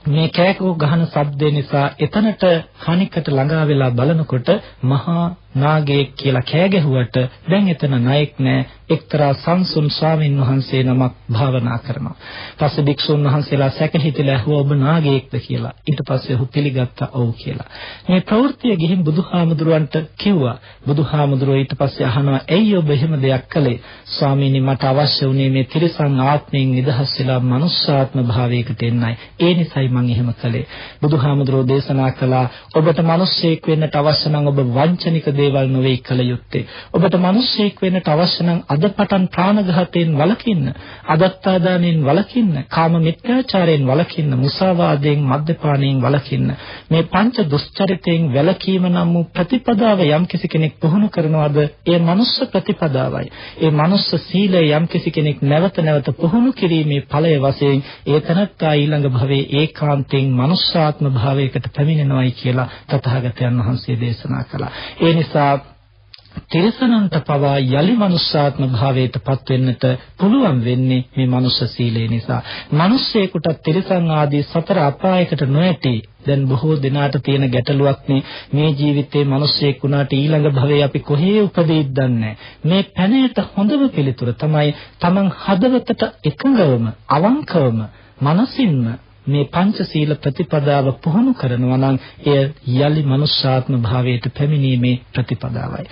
මේ කෑකෝ ගහන ශබ්දය නිසා එතනට හනිකට ළඟා වෙලා බලනකොට මහා නාගයෙක් කියලා කෑ ගැහුවට දැන් එතන නායක නෑ. එක්තරා සංසුන් ස්වාමීන් වහන්සේ නමක් භාවනා කරනවා. පස්සේ භික්ෂුන් වහන්සේලා සැක හිතලා ඇහුවා ඔබ නාගයෙක්ද කියලා. ඊට පස්සේ ඔහු පිළිගත්තා ඔව් කියලා. මේ ප්‍රවෘත්තිය ගිහින් බුදුහාමුදුරුවන්ට කිව්වා. බුදුහාමුදුරුවෝ ඊට පස්සේ අහනවා ඇයි ඔබ එහෙම දෙයක් කළේ? ස්වාමීනි මට අවශ්‍ය වුණේ මේ තිරිසන් ආත්මයෙන් නිදහස් වෙලා මනුෂ්‍යාත්ම භාවයකට එන්නයි. ඒ නිසයි මම එහෙම කළේ. බුදුහාමුදුරුවෝ දේශනා කළා ඔබට මිනිසෙක් වෙන්නට අවශ්‍ය නම් ඔබ වංචනික දේවල් නොවේ කළ යුත්තේ. ඔබට මිනිසෙක් වෙන්නට අවශ්‍ය නම් අදපටන් ප්‍රාණඝාතයෙන් වළකින්න, අදත්තාදානයෙන් වළකින්න, කාම මිත්‍යාචාරයෙන් වළකින්න, මුසාවාදයෙන්, මද්යපානයෙන් වළකින්න. මේ පංච දුස්චරිතයෙන් වැළකීම නම් වූ ප්‍රතිපදාව යම් කෙනෙක් පුහුණු කරනවාද ඒ මනුස්ස ප්‍රතිපදාවයි. ඒ මනුස්ස සීලය යම් කෙනෙක් නැවත නැවත පුහුණු කිරීමේ ඵලය වශයෙන් ඒ තනත්තා ඊළඟ භවයේ ඒකාන්තයෙන් මනුෂ්‍යාත්ම භාවයකට පැමිණෙනවායි කියලා තථාගතයන් වහන්සේ දේශනා කළා. ඒ නිසා තිරිසනන්ට පවා යලි මනුෂ්‍යාත්ම භාවයටපත් වෙන්නට පුළුවන් වෙන්නේ මේ මනුෂ්‍ය සීලය නිසා. මිනිස්සෙකුට තිරිසන් ආදී සතර අපායකට නොඇටි. දැන් බොහෝ දෙනාට තියෙන ගැටලුවක් මේ ජීවිතේ මිනිස්සෙක් වුණාට ඊළඟ භවයේ අපි කොහේ උපදෙයිද දන්නේ. මේ පැනයට හොඳම පිළිතුර තමයි තමන් හදවතට එකඟවම අවංකවම මනසින්ම මේ පංචශීල ප්‍රතිපදාව පුහුණු කරනවා නම් එය යලි මනුෂ්‍යාත්ම භාවයට පැමිණීමේ ප්‍රතිපදාවයි.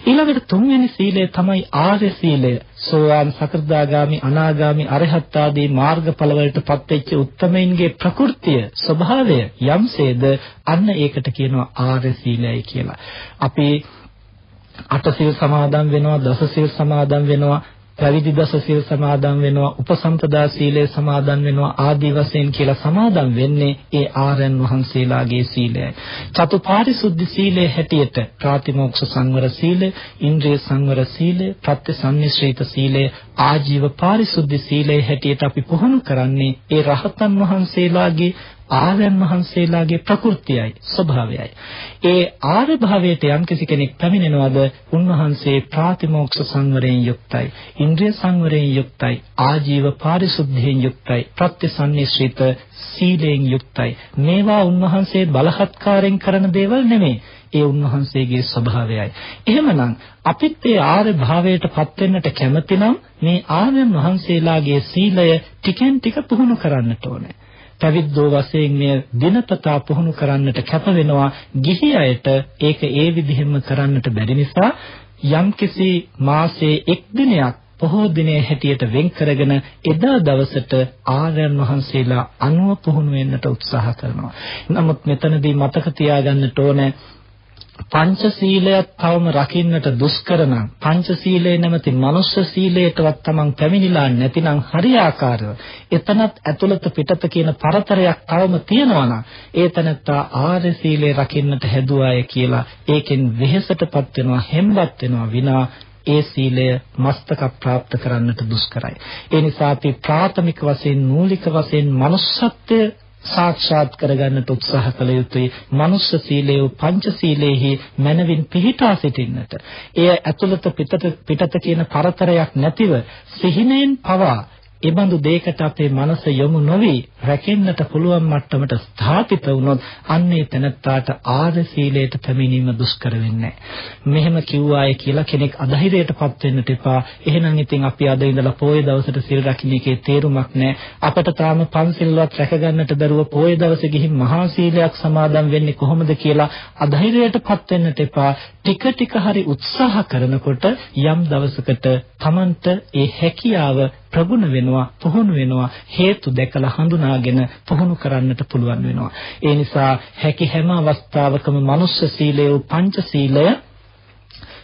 ඊළඟට තුන්වෙනි සීලය තමයි ආර්ය සීලය. සෝවාන් සකෘදාගාමි අනාගාමි අරහත් ආදී මාර්ගඵලවලට පත්වෙච්ච උත්තමයින්ගේ ප්‍රകൃතිය ස්වභාවය යම්සේද අන්න ඒකට කියනවා ආර්ය සීලයයි කියලා. අපි අටසිල් සමාදන් වෙනවා, දසසිල් සමාදන් වෙනවා, පැවිදි දස සීල් සමාදන් වෙනවා, උපසම්පදා සීලය සමාදන් වෙනවා ආදී වශයෙන් කියලා සමාදන් වෙන්නේ ඒ ආර්යයන් වහන්සේලාගේ සීලයයි. චතුපාරිශුද්ධ සීලය හැටියට ප්‍රාතිමෝක්ෂ සංවර සීලය, ඉන්ද්‍රිය සංවර සීලය, ප්‍රත්‍යසන්නිශ්චිත සීලය, ආජීව පාරිශුද්ධ සීලය හැටියට අපි පුහුණු කරන්නේ ඒ රහතන් වහන්සේලාගේ ආර්යයන් වහන්සේලාගේ ප්‍රകൃතියයි ස්වභාවයයි. ඒ ආර්ය භාවයට යම් කෙනෙක් පැමිණෙනවද උන්වහන්සේ ප්‍රාතිමෝක්ෂ සංවරයෙන් යුක්තයි, ඉන්ද්‍රිය සංවරයෙන් යුක්තයි, ආජීව පාරිශුද්ධියෙන් යුක්තයි, ප්‍රත්‍යසන්නිශ්චිත සීලයෙන් යුක්තයි. මේවා උන්වහන්සේ බලහත්කාරයෙන් කරන දේවල් නෙමෙයි. ඒ උන්වහන්සේගේ ස්වභාවයයි. එහෙමනම් අපිත් මේ ආර්ය භාවයට පත් වෙන්නට කැමති නම් මේ ආර්යයන් වහන්සේලාගේ සීලය ටිකෙන් ටික පුහුණු කරන්නට ඕනේ. පැවිද්දෝ වශයෙන් මේ දිනපතා පුහුණු කරන්නට කැප වෙනවා. ගිහි අයට ඒක ඒ විදිහෙම කරන්නට බැරි නිසා යම්කිසි මාසයේ එක් දිනයක් පොහෝ දිනයේ හැටියට වෙන් කරගෙන එදා දවසට ආර්යයන් වහන්සේලා අනුව පුහුණු වෙන්නට උත්සාහ කරනවා. නමුත් මෙතනදී මතක තියාගන්නට ඕනේ පංචශීලයක් තවම රකින්නට දුෂ්කර නම්, පංචශීලයේ නැමැති මනුෂ්‍ය සීලයටවත් තමන් පැමිණිලා නැතිනම් හරියාකාරව එතනත් ඇතුළත පිටත කියන පරතරයක් තවම තියෙනවා නම් ඒ තැනත්තා ආර්ය සීලය රකින්නට හැදුවාය කියලා ඒකෙන් වෙහෙසටපත් වෙනවා, හෙම්බත් වෙනවා විනා ඒ සීලය මස්තක ප්‍රාප්ත කරන්නට දුෂ්කරයි. ඒ නිසා අපි ප්‍රාථමික වශයෙන් මූලික වශයෙන් මනුෂ්‍යත්වය සාක්ෂාත් කරගන්නට උත්සාහ කළ යුතුයි. මනුෂ්‍ය සීලයේ පංචශීලයේහි මනවින් පිහිටා සිටින්නට. එය ඇතුළත පිටත කියන පරතරයක් නැතිව සිහිනෙන් පවා එබඳු දෙයකට අපේ මනස යොමු නොවි රැකෙන්නට පුළුවන් මට්ටමට ස්ථාපිත වුණොත් අන්නේ තැනත්තාට ආර්ය සීලයට පැමිණීම දුෂ්කර වෙන්නේ නැහැ. මෙහෙම කිව්වාය කියලා කෙනෙක් අධෛර්යයටපත් වෙන්නට එපා. එහෙනම් ඉතින් අපි අද ඉඳලා පොයේ දවසට සීල් රකින්න එකේ තේරුමක් නැහැ. අපට තාම පන්සිල්වත් රැකගන්නට බැරුව පොයේ දවසේ ගිහින් මහා සීලයක් සමාදන් වෙන්නේ කොහොමද කියලා අධෛර්යයටපත් වෙන්නට එපා. ටික ටික හරි උත්සාහ කරනකොට යම් දවසකට Tamanට ඒ හැකියාව ප්‍රගුණ වෙනවා, පුහුණු වෙනවා, හේතු දැකලා හඳුනාගෙන පුහුණු කරන්නට පුළුවන් වෙනවා. ඒ නිසා හැකි හැම අවස්ථාවකම මනුෂ්‍ය සීලය, පංච සීලය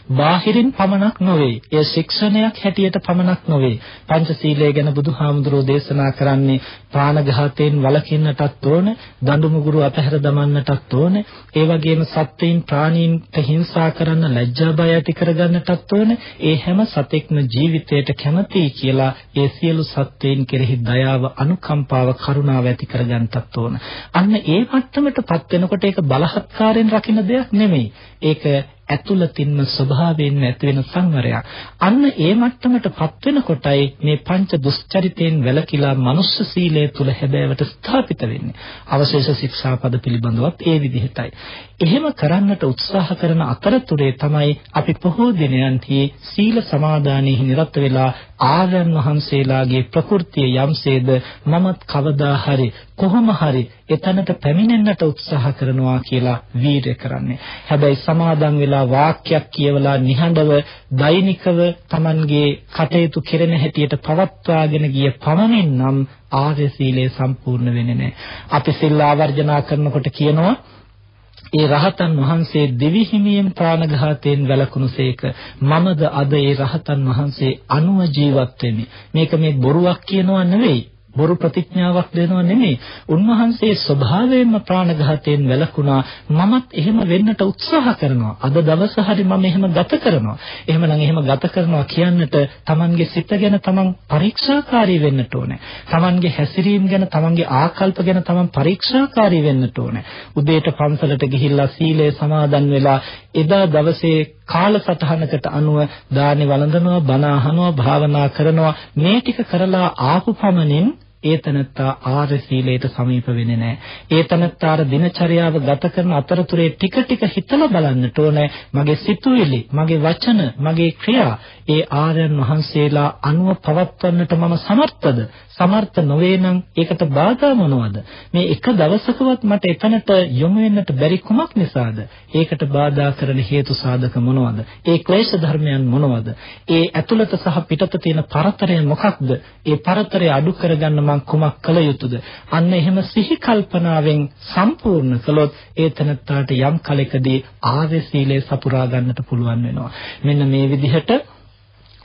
බාහිරින් පමණක් නොවේ. ඒ ශික්ෂණයක් හැටියට පමණක් නොවේ. පංචශීලය ගැන බුදුහාමුදුරෝ දේශනා කරන්නේ ප්‍රාණඝාතයෙන් වළකින්නටත් ඕන, දඬු මුගුරු අතහැර දමන්නටත් ඕන, ඒ වගේම සත්ත්වයින් ප්‍රාණීන්ට හිංසා කරන්න ලැජ්ජා බය ඇති කරගන්නටත් ඕන. ඒ හැම සතෙක්ම ජීවිතයට කැමතියි කියලා ඒ සියලු සත්ත්වයින් කෙරෙහි දයාව, අනුකම්පාව, කරුණාව ඇති කරගන්නටත් ඕන. අන්න ඒ මට්ටමටපත් වෙනකොට ඒක බලහත්කාරයෙන් රකින්න දෙයක් නෙමෙයි. ඒක ඇතුළතින්ම ස්වභාවයෙන්ම ඇති වෙන සංවරයක්. අන්න ඒ මට්ටමටපත් වෙනකොටයි මේ පංච දුස්චරිතයෙන් වැළකීලා මනුෂ්‍ය සීලය තුල හැබෑවට ස්ථාපිත වෙන්නේ. අවශේෂ ශික්ෂාපද පිළිබඳවත් ඒ විදිහටයි. එහෙම කරන්නට උත්සාහ කරන අතරතුරේ තමයි අපි පොහෝ දිනයන්හි සීල සමාදානයේ නිරත වෙලා ආර්යයන් වහන්සේලාගේ ප්‍රകൃතිය යම්සේද මමත් කවදා හරි කොහොම හරි එතනට පැමිණෙන්නට උත්සාහ කරනවා කියලා වීරය කරන්නේ. හැබැයි සමාදන් වෙලා වාක්‍යයක් කියවලා නිහඬව දෛනිකව Tamanගේ කටයුතු කෙරෙන හැටියට පවත්වාගෙන ගිය පමණින් නම් ආර්ය සීලය සම්පූර්ණ වෙන්නේ නැහැ. අපි සිල් ආවර්ජනා කරනකොට කියනවා ඒ රහතන් වහන්සේ දෙවි හිමියෙන් ප්‍රාණඝාතයෙන් වැළකුණුසේක මමද අද ඒ රහතන් වහන්සේ අනුව ජීවත් වෙමි. මේක මේ බොරුවක් කියනවා නෙවෙයි, බොරු ප්‍රතිඥාවක් දෙනවා නෙමෙයි. උන්වහන්සේ ස්වභාවයෙන්ම ප්‍රාණඝාතයෙන් වැළකුණා. මමත් එහෙම වෙන්නට උත්සාහ කරනවා. අද දවස හරි මම එහෙම ගත කරනවා. එහෙමනම් එහෙම ගත කරනවා කියන්නට Tamanගේ සිත ගැන Taman පරීක්ෂාකාරී වෙන්නට ඕනේ. Tamanගේ හැසිරීම ගැන, Tamanගේ ආකල්ප ගැන Taman පරීක්ෂාකාරී වෙන්නට ඕනේ. උදේට පන්සලට ගිහිල්ලා සීලය සමාදන් වෙලා එදා දවසේ කාලසටහනකට අනුව දානි වළඳනවා, බණ අහනවා, භාවනා කරනවා. මේ ටික කරලා ආපු පමණින් ඒතනත්තා ආර්ය සීලයට සමීප වෙන්නේ නැහැ. ඒතනත්තාර දිනචරියාව ගත කරන අතරතුරේ ටික ටික හිතලා බලන්නට ඕනේ. මගේ සිතුවිලි, මගේ වචන, මගේ ක්‍රියා ඒ ආර්යයන් වහන්සේලා අනුව පවත්වන්නට මම සමර්ථද? සමර්ථ නොවේ නම් ඒකට බාධා මොනවද? මේ එක දවසකවත් මට එතනට යොමු වෙන්නට බැරි කුමක් නිසාද? ඒකට බාධා කරන හේතු සාධක මොනවද? ඒ ක්ලේශ ධර්මයන් මොනවද? ඒ ඇතුළත සහ පිටත තියෙන පරතරය මොකක්ද? ඒ පරතරය අඩු කරගන්න මම කුමක් කළ යුතුද? අන්න එහෙම සිහි කල්පනාවෙන් සම්පූර්ණ කළොත් ඒ තනත්තාට යම් කලකදී ආර්ය සීලය සපුරා ගන්නට පුළුවන් වෙනවා. මෙන්න මේ විදිහට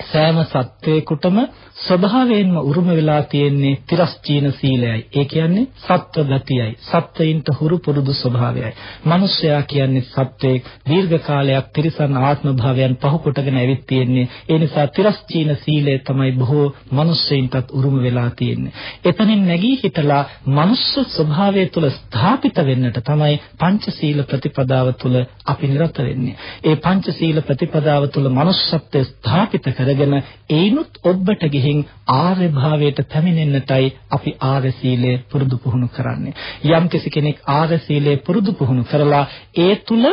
සෑම සත්වයකටම ස්වභාවයෙන්ම උරුම වෙලා තියෙන්නේ තිරස්චීන සීලයයි. ඒ කියන්නේ සත්ව ගතියයි. සත්වයින්ට හුරු පුරුදු ස්වභාවයයි. මිනිසයා කියන්නේ සත්වයේ දීර්ඝ කාලයක් තිරිසන් ආත්ම භාවයන් පහු කොටගෙන ඇවිත් තියෙන්නේ. ඒ නිසා තිරස්චීන සීලය තමයි බොහෝ මිනිස්සෙයින්ටත් උරුම වෙලා තියෙන්නේ. එතනින් නැගී හිටලා මනුෂ්‍ය ස්වභාවය තුළ ස්ථාපිත වෙන්නට තමයි පංචශීල ප්‍රතිපදාව තුළ අපි නිරත වෙන්නේ. ඒ පංචශීල ප්‍රතිපදාව තුළ මනුෂ්‍යත්වය ස්ථාපිත කරගෙන ඒනුත් ඔබට ගිහින් ආර්ය භාවයට පැමිණෙන්නටයි අපි ආර්ය සීලය පුරුදු පුහුණු කරන්නේ. යම් කෙනෙක් ආර්ය සීලය පුරුදු පුහුණු කරලා ඒ තුල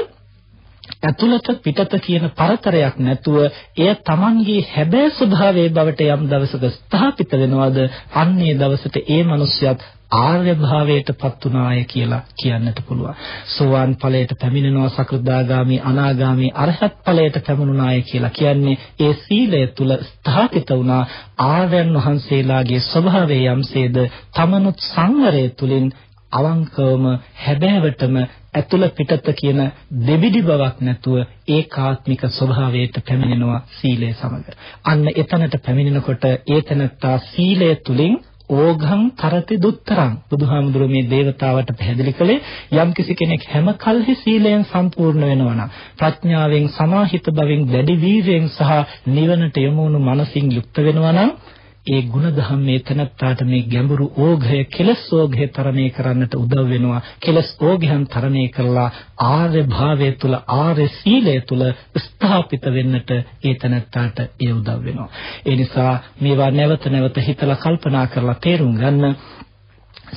ඇතුළත පිටත කියන පරතරයක් නැතුව එය Tamanගේ හැබෑ ස්වභාවයේ බවට යම් දවසක ස්ථාපිත වෙනවද, අන්නේ දවසට ඒ මිනිස්යාත් ආර්ය භාවයට පත් වුණාය කියලා කියන්නට පුළුවන්. සෝවාන් ඵලයට පැමිණෙනවා, සකෘදාගාමි, අනාගාමි, අරහත් ඵලයට පැමුණුනාය කියලා කියන්නේ ඒ සීලය තුල ස්ථාපිත වුණා. ආර්යයන් වහන්සේලාගේ ස්වභාවය යම්සේද තමනුත් සංවරය තුලින් අවංකවම හැබෑවටම ඇතුළ පිටත කියන දෙබිඩි බවක් නැතුව ඒකාත්මික ස්වභාවයට පැමිණෙනවා සීලය සමග. අන්න එතනට පැමිණෙනකොට ඒතනත්තා සීලය තුලින් ඕඝං කරති දුත්තරං. බුදුහාමුදුරුවෝ මේ දේවතාවට පැහැදිලි කළේ යම්කිසි කෙනෙක් හැම කල්හි සීලයෙන් සම්පූර්ණ වෙනවා නම්, ප්‍රඥාවෙන් සමාහිත බවින් දැඩි වීර්යයෙන් සහ නිවනට යොමු වුණු මනසින් යුක්ත වෙනවා නම් ඒ ගුණධම් මේ තනත්තාට මේ ගැඹුරු ඕඝය, කෙලස් ඕඝය තරණය කරන්නට උදව් වෙනවා. කෙලස් ඕඝයන් තරණය කරලා ආර්ය භාවය තුල, ආර්ය සීලය තුල ස්ථාපිත වෙන්නට ඒ තනත්තාට ඒ උදව් වෙනවා. ඒ නිසා මේවා නැවත නැවත හිතලා කල්පනා කරලා තේරුම් ගන්න.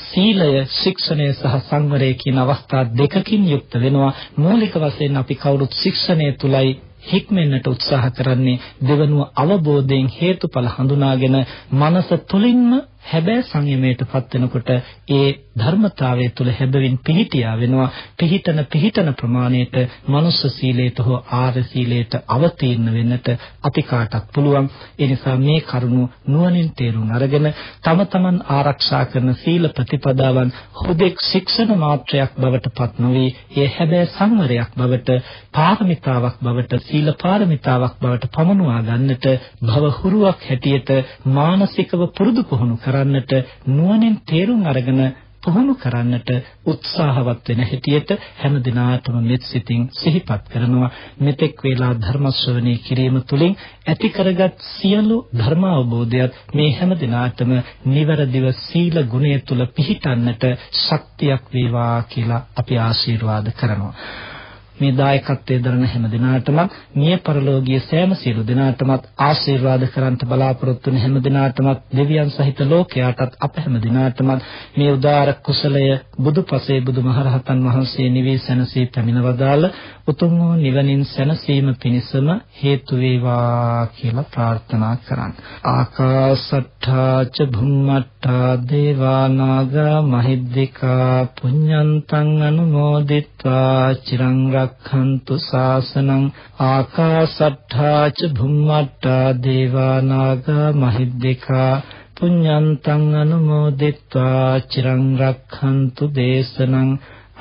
සීලය, ශික්ෂණය සහ සංවරය කියන අවස්ථා දෙකකින් යුක්ත වෙනවා. මූලික වශයෙන් අපි කවුරුත් ශික්ෂණය තුලයි හික්මෙන්නට උත්සාහ කරන්නේ. දෙවනුව අවබෝධයෙන් හේතුඵල හඳුනාගෙන මනස තුලින්ම හැබෑ සංයමයටපත් වෙනකොට ඒ ධර්මතාවය තුළ හැබවින් පිහිටියා වෙනවා. පිහිටන ප්‍රමාණයට මනුස්ස සීලයට හෝ ආර්ය සීලයට අවතීර්ණ වෙන්නට අපි කාටත් පුළුවන්. ඒ නිසා මේ කරුණු නුවණින් තේරුම් අරගෙන තම තමන් ආරක්ෂා කරන සීල ප්‍රතිපදාවන් හුදෙක් ශික්ෂණ මාත්‍රයක් බවට පත් නොවේ. ඒ හැබෑ සංවරයක් බවට, පාරමිතාවක් බවට, සීල පාරමිතාවක් බවට පමනුවා ගන්නට භව හුරුවක් හැටියට මානසිකව පුරුදු පුහුණු කරන්නට, නුවණින් තේරුම් අරගෙන පුහුණු කරන්නට උත්සාහවත් වෙන හැටියට හැම දිනාටම මෙත් සිතින් සිහිපත් කරනවා. මෙතෙක් වේලා ධර්ම ශ්‍රවණය කිරීම තුළින් ඇති කරගත් සියලු ධර්ම අවබෝධයත් මේ හැම දිනාටම නිවැරදිව සීල ගුණය තුළ පිහිටන්නට ශක්තියක් වේවා කියලා අපි ආශිර්වාද කරනවා. මේ දායකත්වයේ දරන හැම දිනාටම මිය පරලෝකීය සෑම සියලු දිනාටමත් ආශිර්වාද කරන්ට බලාපොරොත්තු වෙන හැම දිනාටමත් දෙවියන් සහිත ලෝකයාටත් අප හැම දිනාටමත් මේ උදාර කුසලය බුදුපසේ බුදුමහරහතන් වහන්සේ නිවී සැනසී පැමිණවදාළ උතුම් වූ නිවනින් සැනසීම පිණිසම හේතු වේවා කියලා ප්‍රාර්ථනා කරන්න. ආකාශට්ඨා ච භුම්මට්ඨා දේවා නාග මහිද්దికා පුඤ්ඤන්තං අනුමෝදිත්වා චිරං රක්ඛන්තු ශාසනං. ආකාශට්ඨා ච භුම්මට්ඨා දේවා නාග මහිද්దికා පුඤ්ඤන්තං අනුමෝදිත්වා චිරං රක්ඛන්තු දේශනං.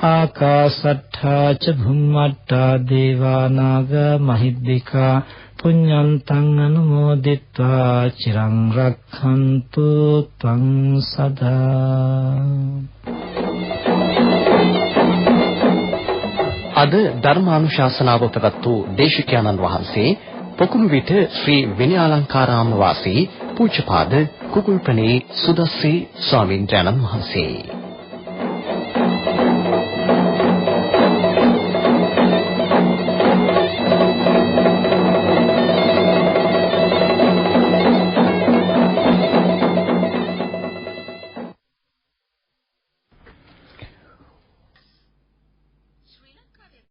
ආකාශට්ඨා ච භුම්මට්ඨා දේවා නාග මහිද්దికා පුඤ්ඤන්තං අනුමෝදිත්වා චිරං රක්ඛන්තු ත්වං සදා. අද ධර්මානුශාසනාව පැවැත් වූ දේශිකානන් වහන්සේ පොකුණුවිට ශ්‍රී විනයාලංකාරාම වාසී පූජ්‍යපාද කුකුල්පනේ සුදස්සී ස්වාමීන් වහන්සේ.